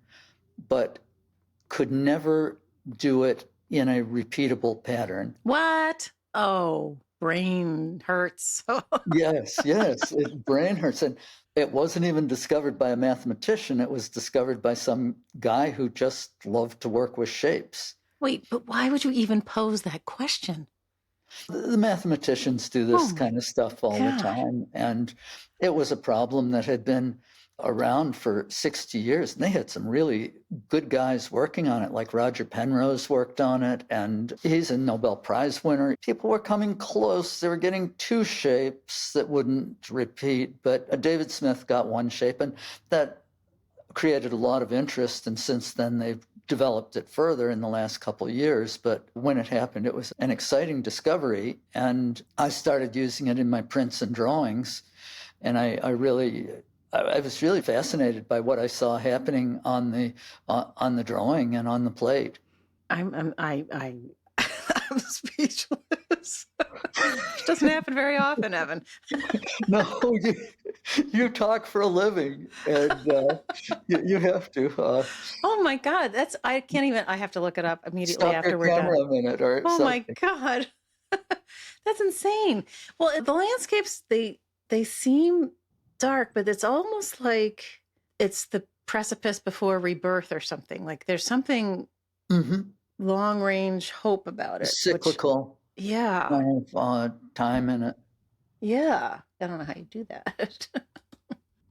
but could never do it in a repeatable pattern. What? Oh, brain hurts. Yes, brain hurts. And it wasn't even discovered by a mathematician. It was discovered by some guy who just loved to work with shapes. Wait, but why would you even pose that question? The mathematicians do this kind of stuff all the time. And it was a problem that had been around for 60 years. And they had some really good guys working on it, like Roger Penrose worked on it, and he's a Nobel Prize winner. People were coming close. They were getting two shapes that wouldn't repeat, but David Smith got one shape, and that created a lot of interest. And since then, they've developed it further in the last couple of years. But when it happened, it was an exciting discovery, and I started using it in my prints and drawings, and I was really fascinated by what I saw happening on the drawing and on the plate. I'm speechless. It doesn't happen very often, Evan. No, you talk for a living, and you have to. Oh my God, I can't even. I have to look it up immediately stop after your we're done. camera a minute, or oh something. my God, that's insane. Well, the landscapes they seem dark, but it's almost like it's the precipice before rebirth or something. Like there's something long range hope about it. Cyclical. Yeah. Kind of time in it. Yeah. I don't know how you do that.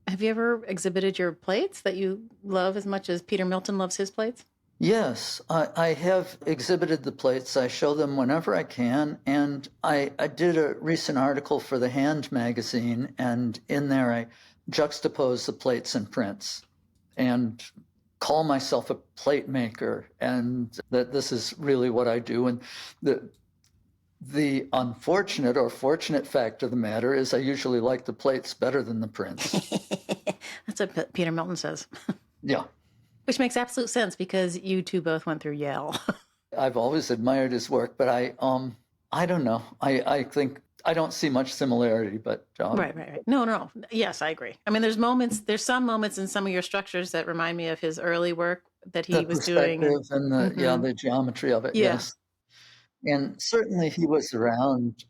Have you ever exhibited your plates that you love as much as Peter Milton loves his plates? Yes, I have exhibited the plates. I show them whenever I can. And I did a recent article for the Hand magazine, and in there I juxtapose the plates and prints and call myself a plate maker, and that this is really what I do. And the unfortunate or fortunate fact of the matter is I usually like the plates better than the prints. That's what Peter Milton says. Yeah. Which makes absolute sense because you two both went through Yale. I've always admired his work, but I don't know. I think I don't see much similarity, but right. No. Yes, I agree. I mean, there's some moments in some of your structures that remind me of his early work that he was doing, and the geometry of it. Yeah. Yes, and certainly he was around.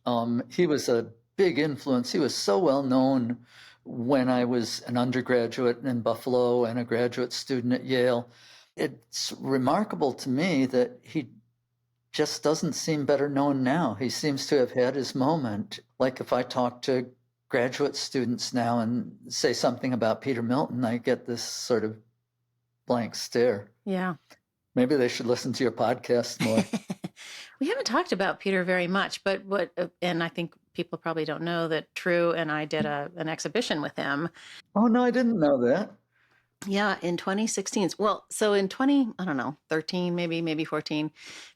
He was a big influence. He was so well known when I was an undergraduate in Buffalo and a graduate student at Yale. It's remarkable to me that he just doesn't seem better known now. He seems to have had his moment. Like if I talk to graduate students now and say something about Peter Milton, I get this sort of blank stare. Yeah. Maybe they should listen to your podcast more. We haven't talked about Peter very much, but and I think people probably don't know that True and I did an exhibition with him. Oh, no, I didn't know that. Yeah, in 2016. Well, so in 13, maybe 14,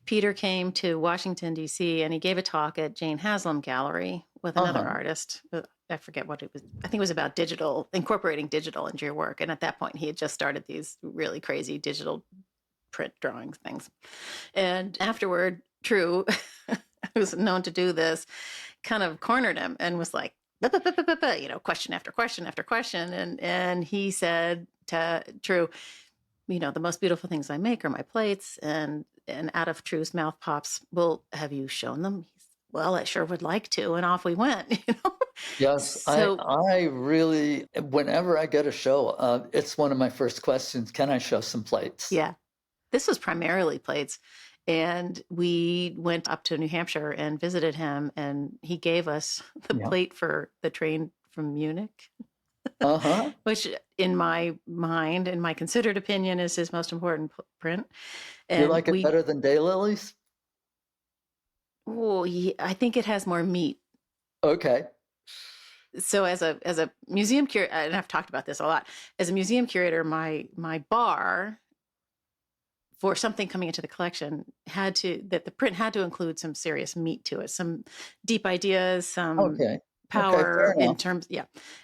Peter came to Washington, D.C., and he gave a talk at Jane Haslam Gallery with another artist. I forget what it was. I think it was about incorporating digital into your work. And at that point, he had just started these really crazy digital print drawing things. And afterward, True, who's known to do this, kind of cornered him and was like, question after question after question. And he said to True, the most beautiful things I make are my plates. And out of True's mouth pops, well, have you shown them? Well, I sure would like to. And off we went, Yes, So, I really, whenever I get a show, it's one of my first questions, can I show some plates? yeah, this was primarily plates. And we went up to New Hampshire and visited him, and he gave us the plate for the train from Munich, which in my mind, in my considered opinion, is his most important print. And you like it better than Daylilies? Oh, I think it has more meat. Okay. So as a museum curator, and I've talked about this a lot, as a museum curator, my bar for something coming into the collection that the print had to include some serious meat to it, some deep ideas, some power in terms,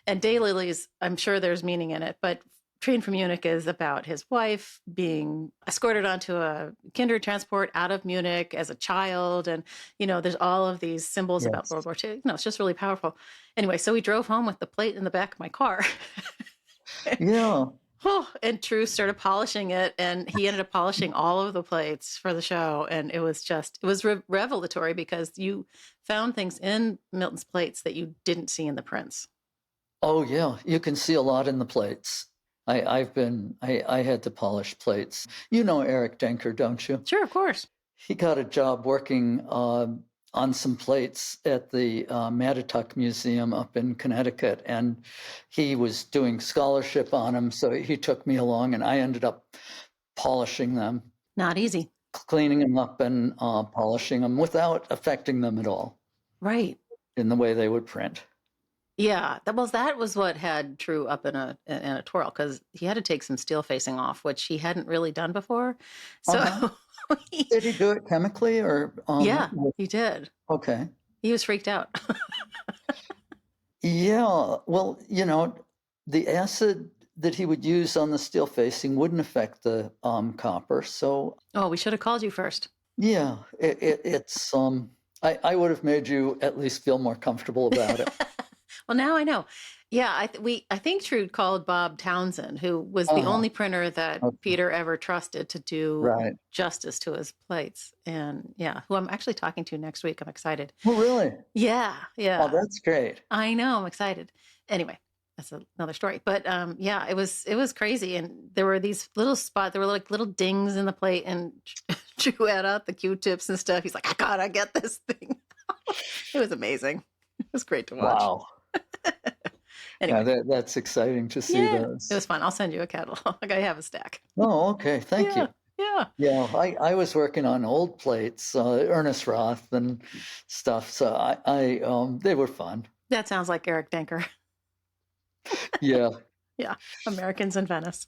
And Daylilies, I'm sure there's meaning in it, but Train from Munich is about his wife being escorted onto a kinder transport out of Munich as a child. And, there's all of these symbols about World War II. It's just really powerful. Anyway, so we drove home with the plate in the back of my car. Yeah. And True started polishing it, and he ended up polishing all of the plates for the show. And it was revelatory because you found things in Milton's plates that you didn't see in the prints. Oh, yeah. You can see a lot in the plates. I had to polish plates. You know Eric Denker, don't you? Sure, of course. He got a job working on some plates at the Mattituck Museum up in Connecticut, and he was doing scholarship on them, so he took me along, and I ended up polishing them. Not easy. Cleaning them up and polishing them without affecting them at all. Right. In the way they would print. Yeah, that was what had True up in a twirl, because he had to take some steel facing off, which he hadn't really done before. So did he do it chemically or? Yeah, he did. Okay. He was freaked out. Yeah, well, the acid that he would use on the steel facing wouldn't affect the copper. So. Oh, we should have called you first. Yeah, it's I would have made you at least feel more comfortable about it. Well, now I know. Yeah, I think True called Bob Townsend, who was the only printer that Peter ever trusted to do justice to his plates, and who I'm actually talking to next week. I'm excited. Oh, really? Yeah. Oh, that's great. I know. I'm excited. Anyway, that's another story. But it was crazy, and there were these little spots. There were like little dings in the plate, and True had out the Q-tips and stuff. He's like, I gotta get this thing. It was amazing. It was great to watch. Wow. Anyway. Yeah, that's exciting to see those. It was fun. I'll send you a catalog. I have a stack. Oh, okay. Thank you. Yeah. Yeah, I was working on old plates, Ernest Roth and stuff. So I they were fun. That sounds like Eric Denker. Yeah. Yeah. Americans in Venice.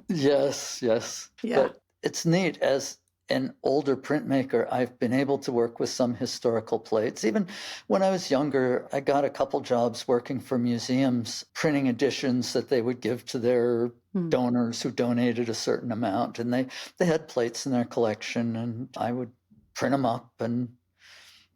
Yes. Yeah. But it's neat. As an older printmaker, I've been able to work with some historical plates. Even when I was younger, I got a couple jobs working for museums, printing editions that they would give to their donors who donated a certain amount. And they had plates in their collection, and I would print them up and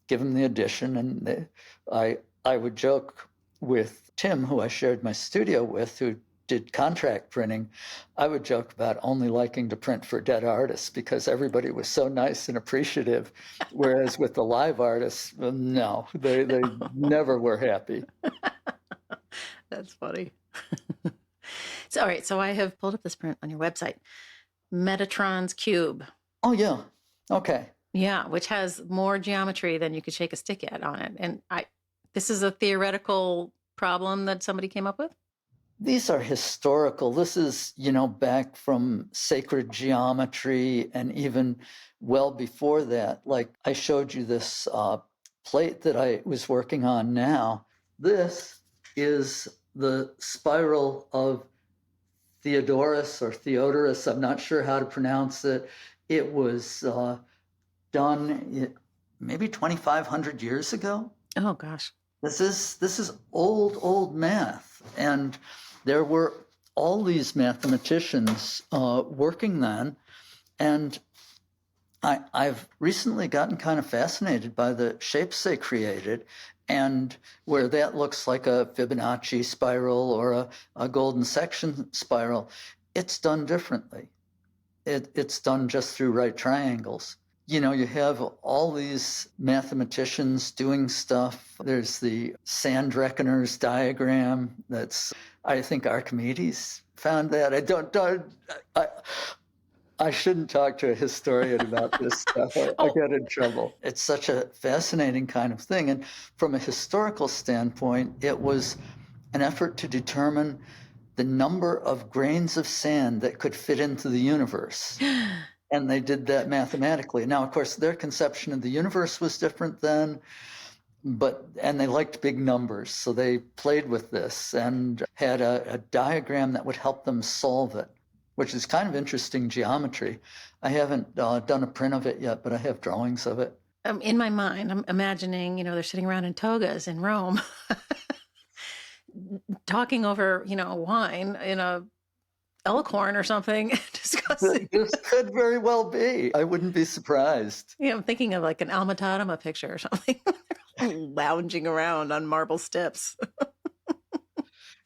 give them the edition. And I would joke with Tim, who I shared my studio with, who did contract printing. I would joke about only liking to print for dead artists because everybody was so nice and appreciative. Whereas with the live artists, no, they never were happy. That's funny. All right. So I have pulled up this print on your website, Metatron's Cube. Oh, yeah. Okay. Yeah, which has more geometry than you could shake a stick at on it. And this is a theoretical problem that somebody came up with? These are historical. This is, back from sacred geometry and even well before that. Like I showed you this plate that I was working on now. This is the spiral of Theodorus. I'm not sure how to pronounce it. It was done maybe 2,500 years ago. Oh gosh. This is old math, and there were all these mathematicians working then, and I've recently gotten kind of fascinated by the shapes they created, and where that looks like a Fibonacci spiral or a golden section spiral, it's done differently. It's done just through right triangles. You have all these mathematicians doing stuff. There's the sand reckoner's diagram. I think Archimedes found that. I shouldn't talk to a historian about this stuff. I get in trouble. It's such a fascinating kind of thing. And from a historical standpoint, it was an effort to determine the number of grains of sand that could fit into the universe. And they did that mathematically. Now, of course, their conception of the universe was different then, and they liked big numbers. So they played with this and had a diagram that would help them solve it, which is kind of interesting geometry. I haven't done a print of it yet, but I have drawings of it. In my mind, I'm imagining, they're sitting around in togas in Rome, talking over, wine in a Elkhorn or something, discussing. This could very well be. I wouldn't be surprised. Yeah, I'm thinking of like an Alma Tadema picture or something. Lounging around on marble steps.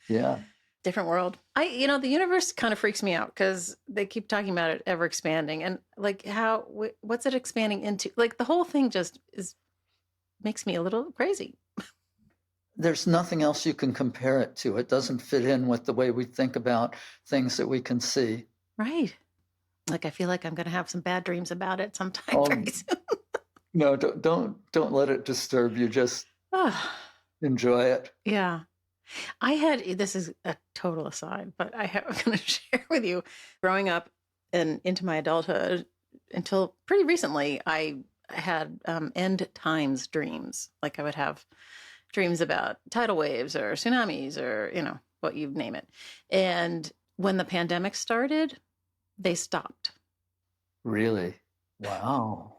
Yeah. Different world. The universe kind of freaks me out because they keep talking about it ever expanding, and like what's it expanding into? Like the whole thing just makes me a little crazy. There's nothing else you can compare it to. It doesn't fit in with the way we think about things that we can see. Right. Like I feel like I'm going to have some bad dreams about it sometime very soon. No, don't let it disturb you. Just enjoy it. Yeah. This is a total aside, but I'm going to share with you, growing up and into my adulthood, until pretty recently, I had end times dreams. Like I would have dreams about tidal waves or tsunamis or, what you name it. And when the pandemic started, they stopped. Really? Wow.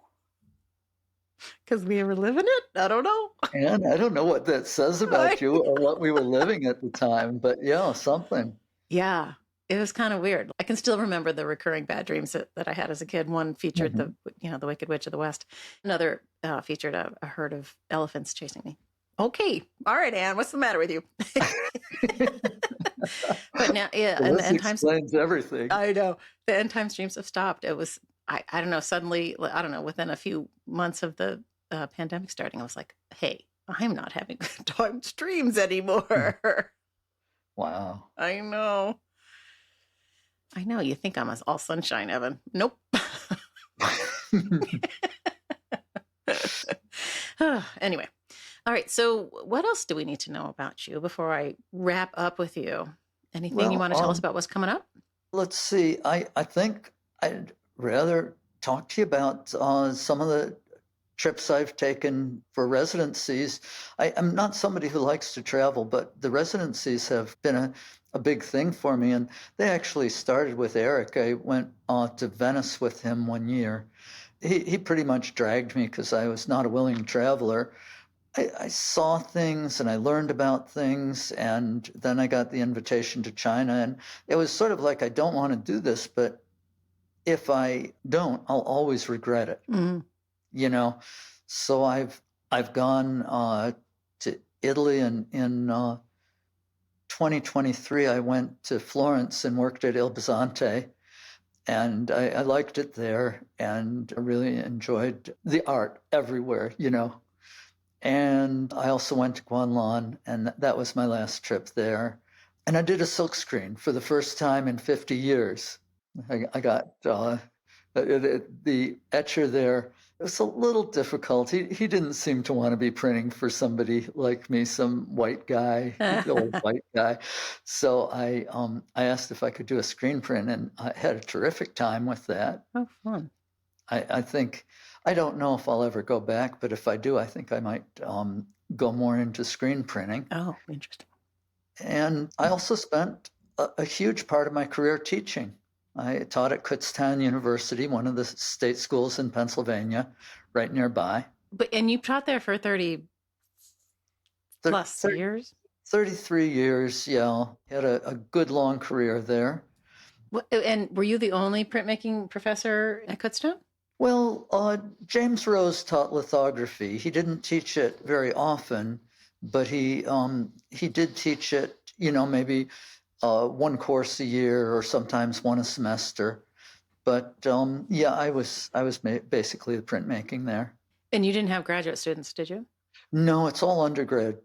Because we were living it? I don't know. And I don't know what that says about you or what we were living at the time, but yeah, something. Yeah, it was kind of weird. I can still remember the recurring bad dreams that I had as a kid. One featured the Wicked Witch of the West. Another featured a herd of elephants chasing me. Okay. All right, Anne, what's the matter with you? But now, yeah. Well, and the end times explains everything. I know. The end times dreams have stopped. It was, I don't know, suddenly, I don't know, within a few months of the pandemic starting, I was like, hey, I'm not having good times dreams anymore. Wow. I know. You think I'm all sunshine, Evan. Nope. Anyway. All right. So what else do we need to know about you before I wrap up with you? Anything you want to tell us about what's coming up? Let's see. I think I'd rather talk to you about some of the trips I've taken for residencies. I'm not somebody who likes to travel, but the residencies have been a big thing for me. And they actually started with Eric. I went to Venice with him one year. He pretty much dragged me because I was not a willing traveler. I saw things and I learned about things, and then I got the invitation to China, and it was sort of like, I don't want to do this, but if I don't, I'll always regret it. Mm-hmm. So I've gone to Italy, and in 2023 I went to Florence and worked at Il Bisonte, and I liked it there, and I really enjoyed the art everywhere. And I also went to Guanlan, and that was my last trip there. And I did a silkscreen for the first time in 50 years. I got the etcher there It was a little difficult. He didn't seem to want to be printing for somebody like me, some white guy, old white guy. So I asked if I could do a screen print, and I had a terrific time with that. Oh, fun. I think I don't know if I'll ever go back, but if I do, I think I might go more into screen printing. Oh, interesting. And I also spent a huge part of my career teaching. I taught at Kutztown University, one of the state schools in Pennsylvania, right nearby. And you taught there for 30 plus years? 33 years, yeah. Had a good long career there. And were you the only printmaking professor at Kutztown? Well, James Rose taught lithography. He didn't teach it very often, but he did teach it, maybe one course a year or sometimes one a semester. But yeah, I was basically the printmaking there. And you didn't have graduate students, did you? No, it's all undergrad.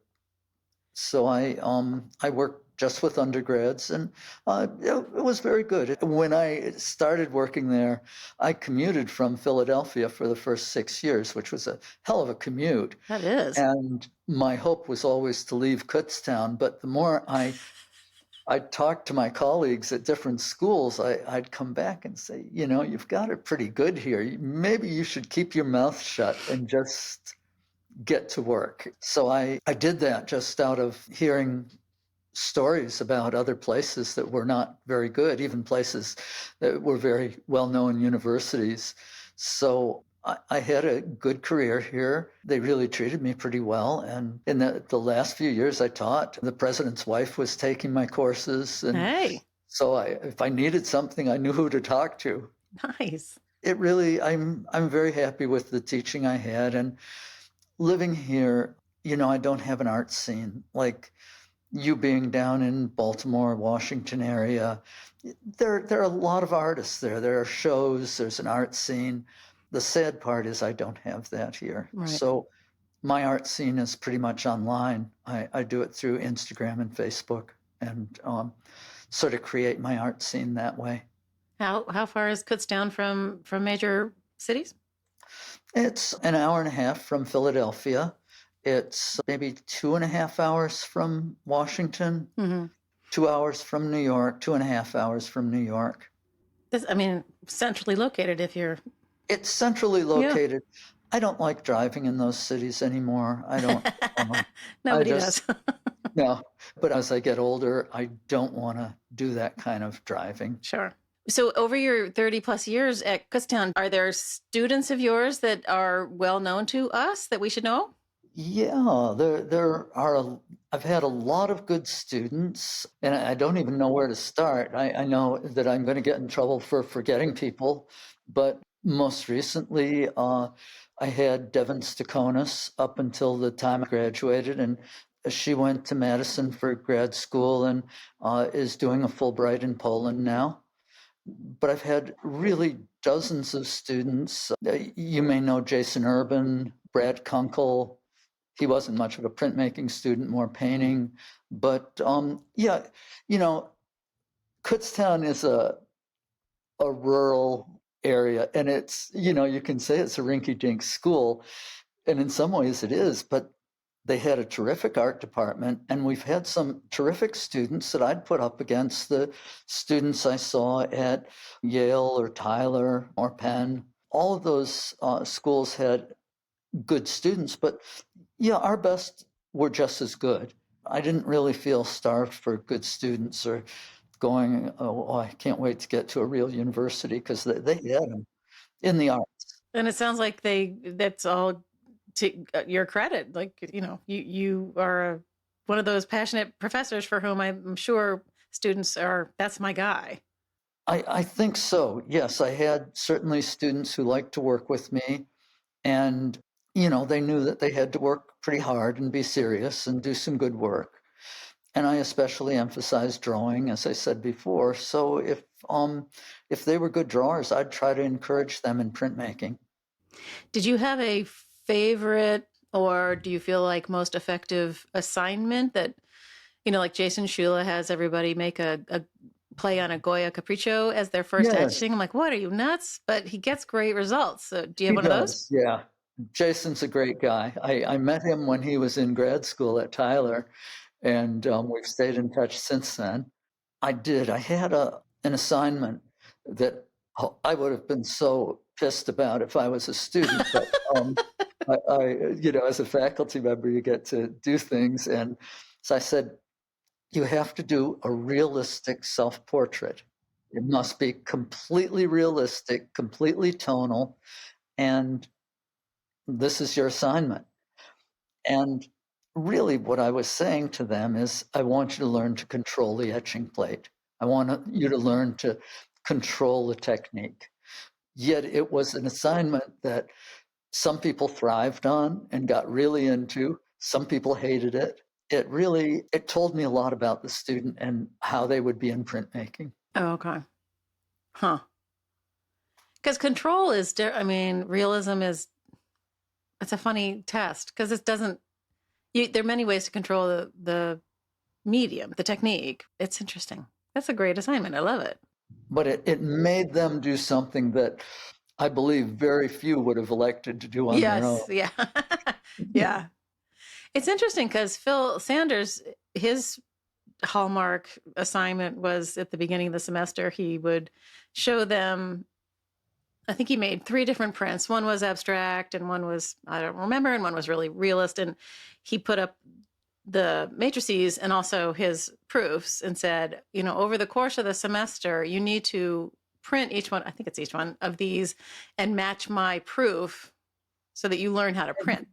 So I worked just with undergrads, and it was very good. When I started working there, I commuted from Philadelphia for the first 6 years, which was a hell of a commute. That is. And my hope was always to leave Kutztown, but the more I talked to my colleagues at different schools, I'd come back and say, you've got it pretty good here. Maybe you should keep your mouth shut and just get to work. So I did that just out of hearing stories about other places that were not very good, even places that were very well-known universities. So I had a good career here. They really treated me pretty well. And in the last few years I taught, the president's wife was taking my courses. And hey. So if I needed something, I knew who to talk to. Nice. It really, I'm very happy with the teaching I had. And living here, I don't have an art scene. Like you being down in Baltimore, Washington area, there are a lot of artists there. There are shows, there's an art scene. The sad part is I don't have that here. Right. So my art scene is pretty much online. I do it through Instagram and Facebook and sort of create my art scene that way. How far is Kutztown from major cities? It's an hour and a half from Philadelphia. It's maybe 2.5 hours from Washington, 2 hours from New York, 2.5 hours from New York. Centrally located if you're... It's centrally located. Yeah. I don't like driving in those cities anymore. I don't. Nobody does. No, but as I get older, I don't want to do that kind of driving. Sure. So over your 30 plus years at Kutztown, are there students of yours that are well known to us that we should know? Yeah, there are. I've had a lot of good students, and I don't even know where to start. I know that I'm going to get in trouble for forgetting people, but most recently, I had Devin Stakonis up until the time I graduated, and she went to Madison for grad school and is doing a Fulbright in Poland now. But I've had really dozens of students. You may know Jason Urban, Brad Kunkel. He wasn't much of a printmaking student, more painting. But yeah, Kutztown is a rural area, and it's, you can say it's a rinky-dink school, and in some ways it is, but they had a terrific art department, and we've had some terrific students that I'd put up against the students I saw at Yale or Tyler or Penn. All of those schools had good students, but yeah, our best were just as good. I didn't really feel starved for good students or going, oh, I can't wait to get to a real university, because they had them in the arts. And it sounds like that's all to your credit. Like, you are one of those passionate professors for whom I'm sure students that's my guy. I think so. Yes, I had certainly students who liked to work with me, and, they knew that they had to work pretty hard and be serious and do some good work. And I especially emphasized drawing, as I said before. So if they were good drawers, I'd try to encourage them in printmaking. Did you have a favorite, or do you feel like most effective assignment that, like Jason Shula has everybody make a play on a Goya Capriccio as their first Yes, etching. I'm like, what, are you nuts? But he gets great results. So do you have he one of those? does. Yeah. Jason's a great guy. I met him when he was in grad school at Tyler, and we've stayed in touch since then. I did. I had an assignment that I would have been so pissed about if I was a student, but as a faculty member, you get to do things. And so I said, you have to do a realistic self-portrait. It must be completely realistic, completely tonal, and this is your assignment. And really what I was saying to them is, I want you to learn to control the etching plate. I want you to learn to control the technique. Yet it was an assignment that some people thrived on and got really into. Some people hated it. It told me a lot about the student and how they would be in printmaking. Oh, okay. Huh. Because control is, realism is, it's a funny test because it doesn't, there are many ways to control the medium, the technique. It's interesting. That's a great assignment. I love it. But it made them do something that I believe very few would have elected to do on their own. Yes. Yeah. Yeah. It's interesting because Phil Sanders, his hallmark assignment was at the beginning of the semester, he would show them, I think he made 3 different prints. One was abstract and one was, I don't remember, and one was really realist. And he put up the matrices and also his proofs and said, over the course of the semester, you need to print each one, I think it's each one of these, and match my proof so that you learn how to print.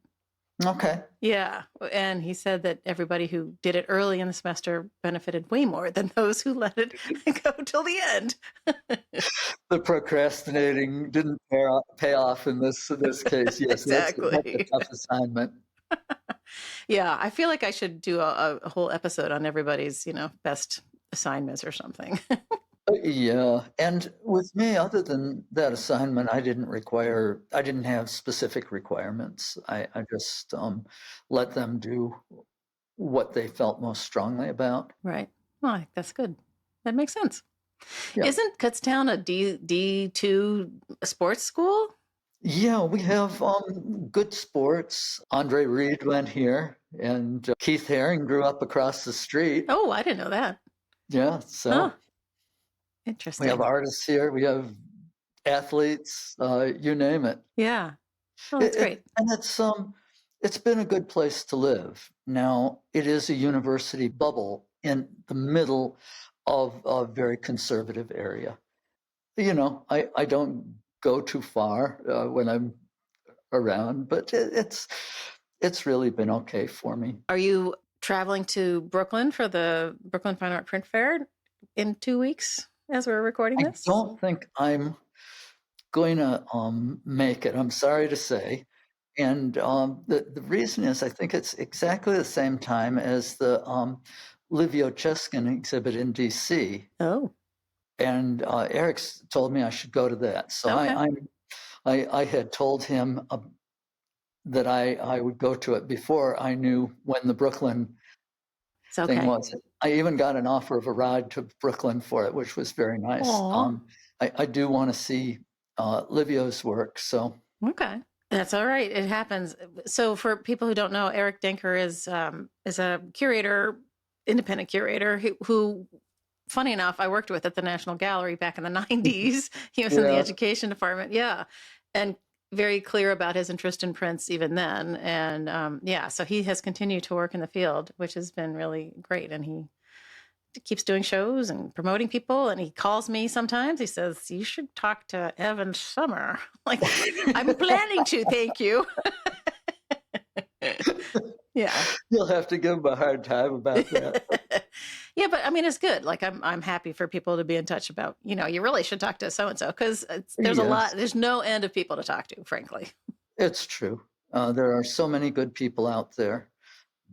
Okay. Yeah. And he said that everybody who did it early in the semester benefited way more than those who let it go till the end. The procrastinating didn't pay off in this case. Yes, Exactly. That's a tough assignment. Yeah, I feel like I should do a whole episode on everybody's, best assignments or something. Yeah. And with me, other than that assignment, I didn't have specific requirements. I just let them do what they felt most strongly about. Right. Well, I think that's good. That makes sense. Yeah. Isn't Kutztown a D2 sports school? Yeah, we have good sports. Andre Reed went here, and Keith Haring grew up across the street. Oh, I didn't know that. Yeah, so interesting. we have artists here. We have athletes. You name it. Yeah, oh, that's great. And it's been a good place to live. Now, it is a university bubble in the middle of a very conservative area. I don't go too far when I'm around, but it's really been okay for me. Are you traveling to Brooklyn for the Brooklyn Fine Art Print Fair in 2 weeks as we're recording this? I don't think I'm going to make it. I'm sorry to say. And the reason is, I think it's exactly the same time as the Livio Cheskin exhibit in D.C. Oh. And Eric's told me I should go to that. So okay. I had told him that I would go to it before I knew when the Brooklyn thing was. I even got an offer of a ride to Brooklyn for it, which was very nice. I do want to see Livio's work. So okay. That's all right. It happens. So for people who don't know, Eric Denker is a curator, independent curator who funny enough, I worked with at the National Gallery back in the 90s. He was in the education department. Yeah. And very clear about his interest in prints even then. And so he has continued to work in the field, which has been really great. And he keeps doing shows and promoting people. And he calls me sometimes. He says, you should talk to Evan Sommer. Like, I'm planning to, thank you. Yeah. You'll have to give him a hard time about that. Yeah, but I mean, it's good. Like, I'm happy for people to be in touch about, you really should talk to so-and-so because there's a lot, there's no end of people to talk to, frankly. It's true. There are so many good people out there.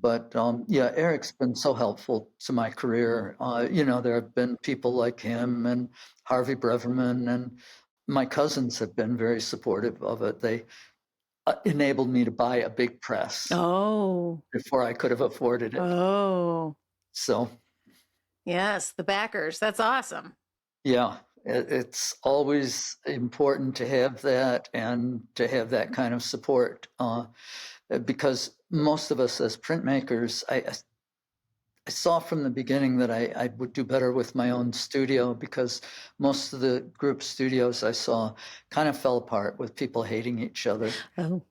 But Eric's been so helpful to my career. There have been people like him and Harvey Breverman, and my cousins have been very supportive of it. They enabled me to buy a big press. Oh. Before I could have afforded it. Oh. So. Yes, the backers. That's awesome. Yeah, it's always important to have that and to have that kind of support because most of us as printmakers, I saw from the beginning that I would do better with my own studio because most of the group studios I saw kind of fell apart with people hating each other. Oh,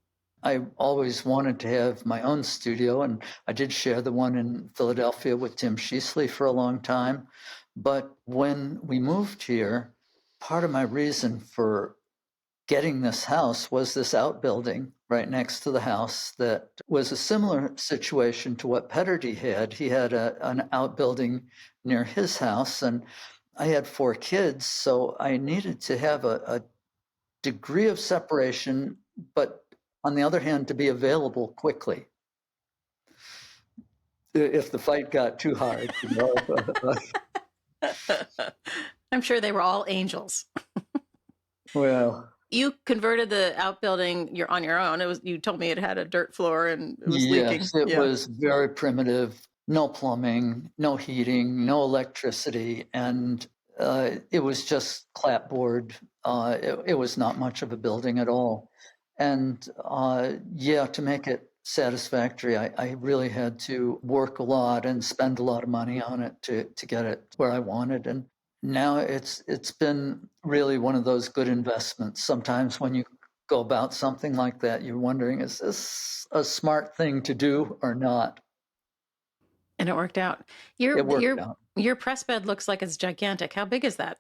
I always wanted to have my own studio, and I did share the one in Philadelphia with Tim Sheasley for a long time. But when we moved here, part of my reason for getting this house was this outbuilding right next to the house that was a similar situation to what Petterdy had. He had an outbuilding near his house, and I had 4 kids, so I needed to have a degree of separation, but on the other hand, to be available quickly if the fight got too hard. I'm sure they were all angels. Well, You converted the outbuilding on your own. You told me it had a dirt floor and it was leaking. yes, it was very primitive. No plumbing, no heating, no electricity, and it was just clapboard. It was not much of a building at all. And to make it satisfactory, I really had to work a lot and spend a lot of money on it to get it where I wanted. And now it's been really one of those good investments. Sometimes when you go about something like that, you're wondering, is this a smart thing to do or not? And it worked out. It worked out. Your press bed looks like it's gigantic. How big is that?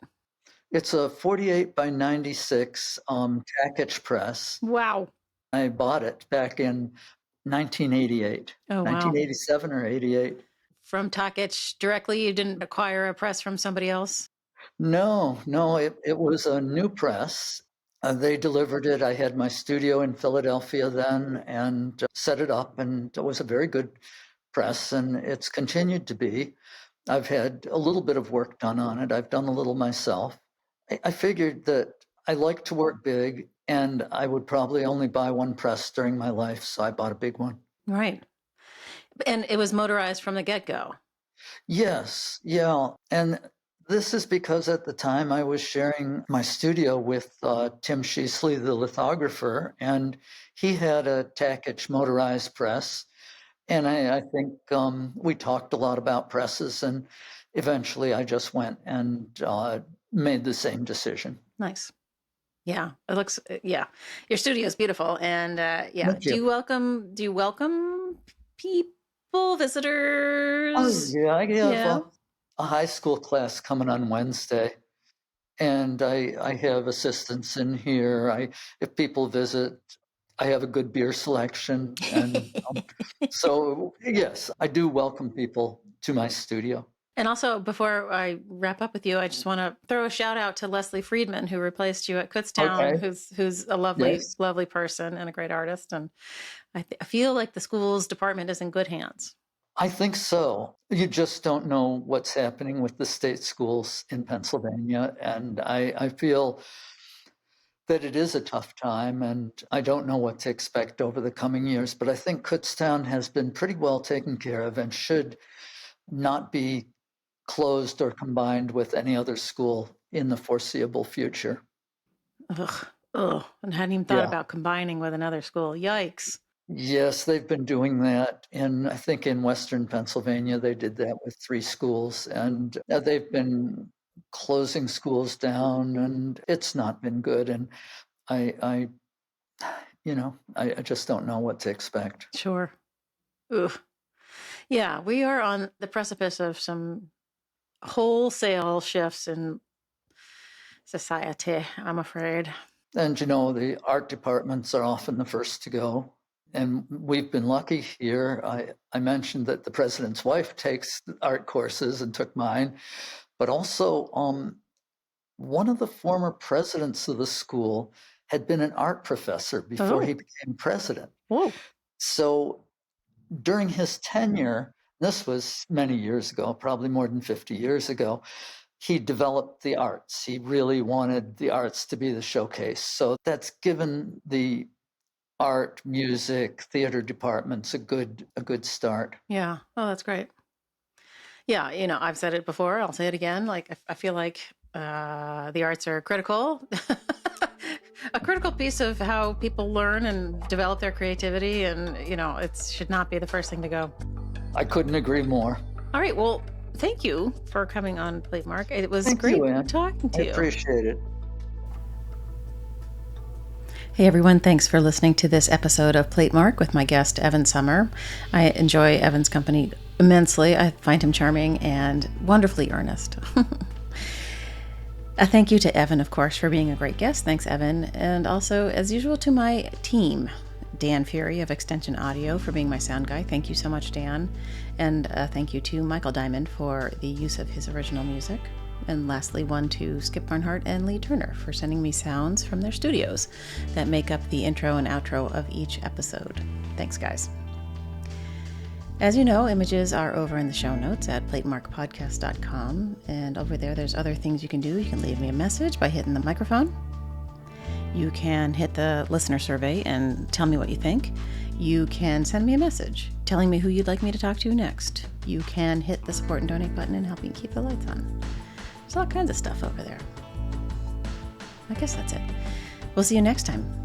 It's a 48 by 96 Tackich press. Wow. I bought it back in 1988, Oh, wow. 1987 or 88. From Takich directly? You didn't acquire a press from somebody else? No, it was a new press. They delivered it. I had my studio in Philadelphia then and set it up, and it was a very good press, and it's continued to be. I've had a little bit of work done on it. I've done a little myself. I figured that I like to work big, and I would probably only buy one press during my life, so I bought a big one. Right. And it was motorized from the get-go. Yes, yeah. And this is because at the time I was sharing my studio with Tim Sheasley, the lithographer, and he had a Tackich motorized press. And I think we talked a lot about presses, and eventually I just went and made the same decision. Nice. Yeah, it looks. Yeah, your studio is beautiful, and yeah. Thank you. Do you welcome people, visitors? Oh, yeah, I have a high school class coming on Wednesday, and I have assistants in here. If people visit, I have a good beer selection, and so yes, I do welcome people to my studio. And also, before I wrap up with you, I just want to throw a shout out to Leslie Friedman, who replaced you at Kutztown, who's a lovely, lovely person and a great artist. And I feel like the school's department is in good hands. I think so. You just don't know what's happening with the state schools in Pennsylvania, and I feel that it is a tough time, and I don't know what to expect over the coming years. But I think Kutztown has been pretty well taken care of and should not be closed or combined with any other school in the foreseeable future. Ugh. And hadn't even thought about combining with another school. Yikes. Yes, they've been doing that. And I think in Western Pennsylvania, they did that with 3 schools. And they've been closing schools down, and it's not been good. And I just don't know what to expect. Sure. Ugh. Yeah, we are on the precipice of some wholesale shifts in society, I'm afraid. And, the art departments are often the first to go. And we've been lucky here. I mentioned that the president's wife takes art courses and took mine, but also one of the former presidents of the school had been an art professor before he became president. Whoa. So during his tenure, this was many years ago, probably more than 50 years ago, he developed the arts. He really wanted the arts to be the showcase. So that's given the art, music, theater departments a good start. Yeah. Oh, that's great. Yeah, I've said it before. I'll say it again. Like, I feel like the arts are critical, a critical piece of how people learn and develop their creativity. And, it should not be the first thing to go. I couldn't agree more. All right. Well, thank you for coming on Platemark. It was Thank great you, Ann. talking to I you. appreciate it. Hey everyone, thanks for listening to this episode of Platemark with my guest, Evan Summer. I enjoy Evan's company immensely. I find him charming and wonderfully earnest. A thank you to Evan, of course, for being a great guest. Thanks, Evan. And also, as usual, to my team, Dan Fury of Extension Audio for being my sound guy. Thank you so much, Dan. And thank you to Michael Diamond for the use of his original music. And lastly, one to Skip Barnhart and Lee Turner for sending me sounds from their studios that make up the intro and outro of each episode. Thanks, guys. As you know, images are over in the show notes at platemarkpodcast.com. And over there, there's other things you can do. You can leave me a message by hitting the microphone. You can hit the listener survey and tell me what you think. You can send me a message telling me who you'd like me to talk to next. You can hit the support and donate button and help me keep the lights on. There's all kinds of stuff over there. I guess that's it. We'll see you next time.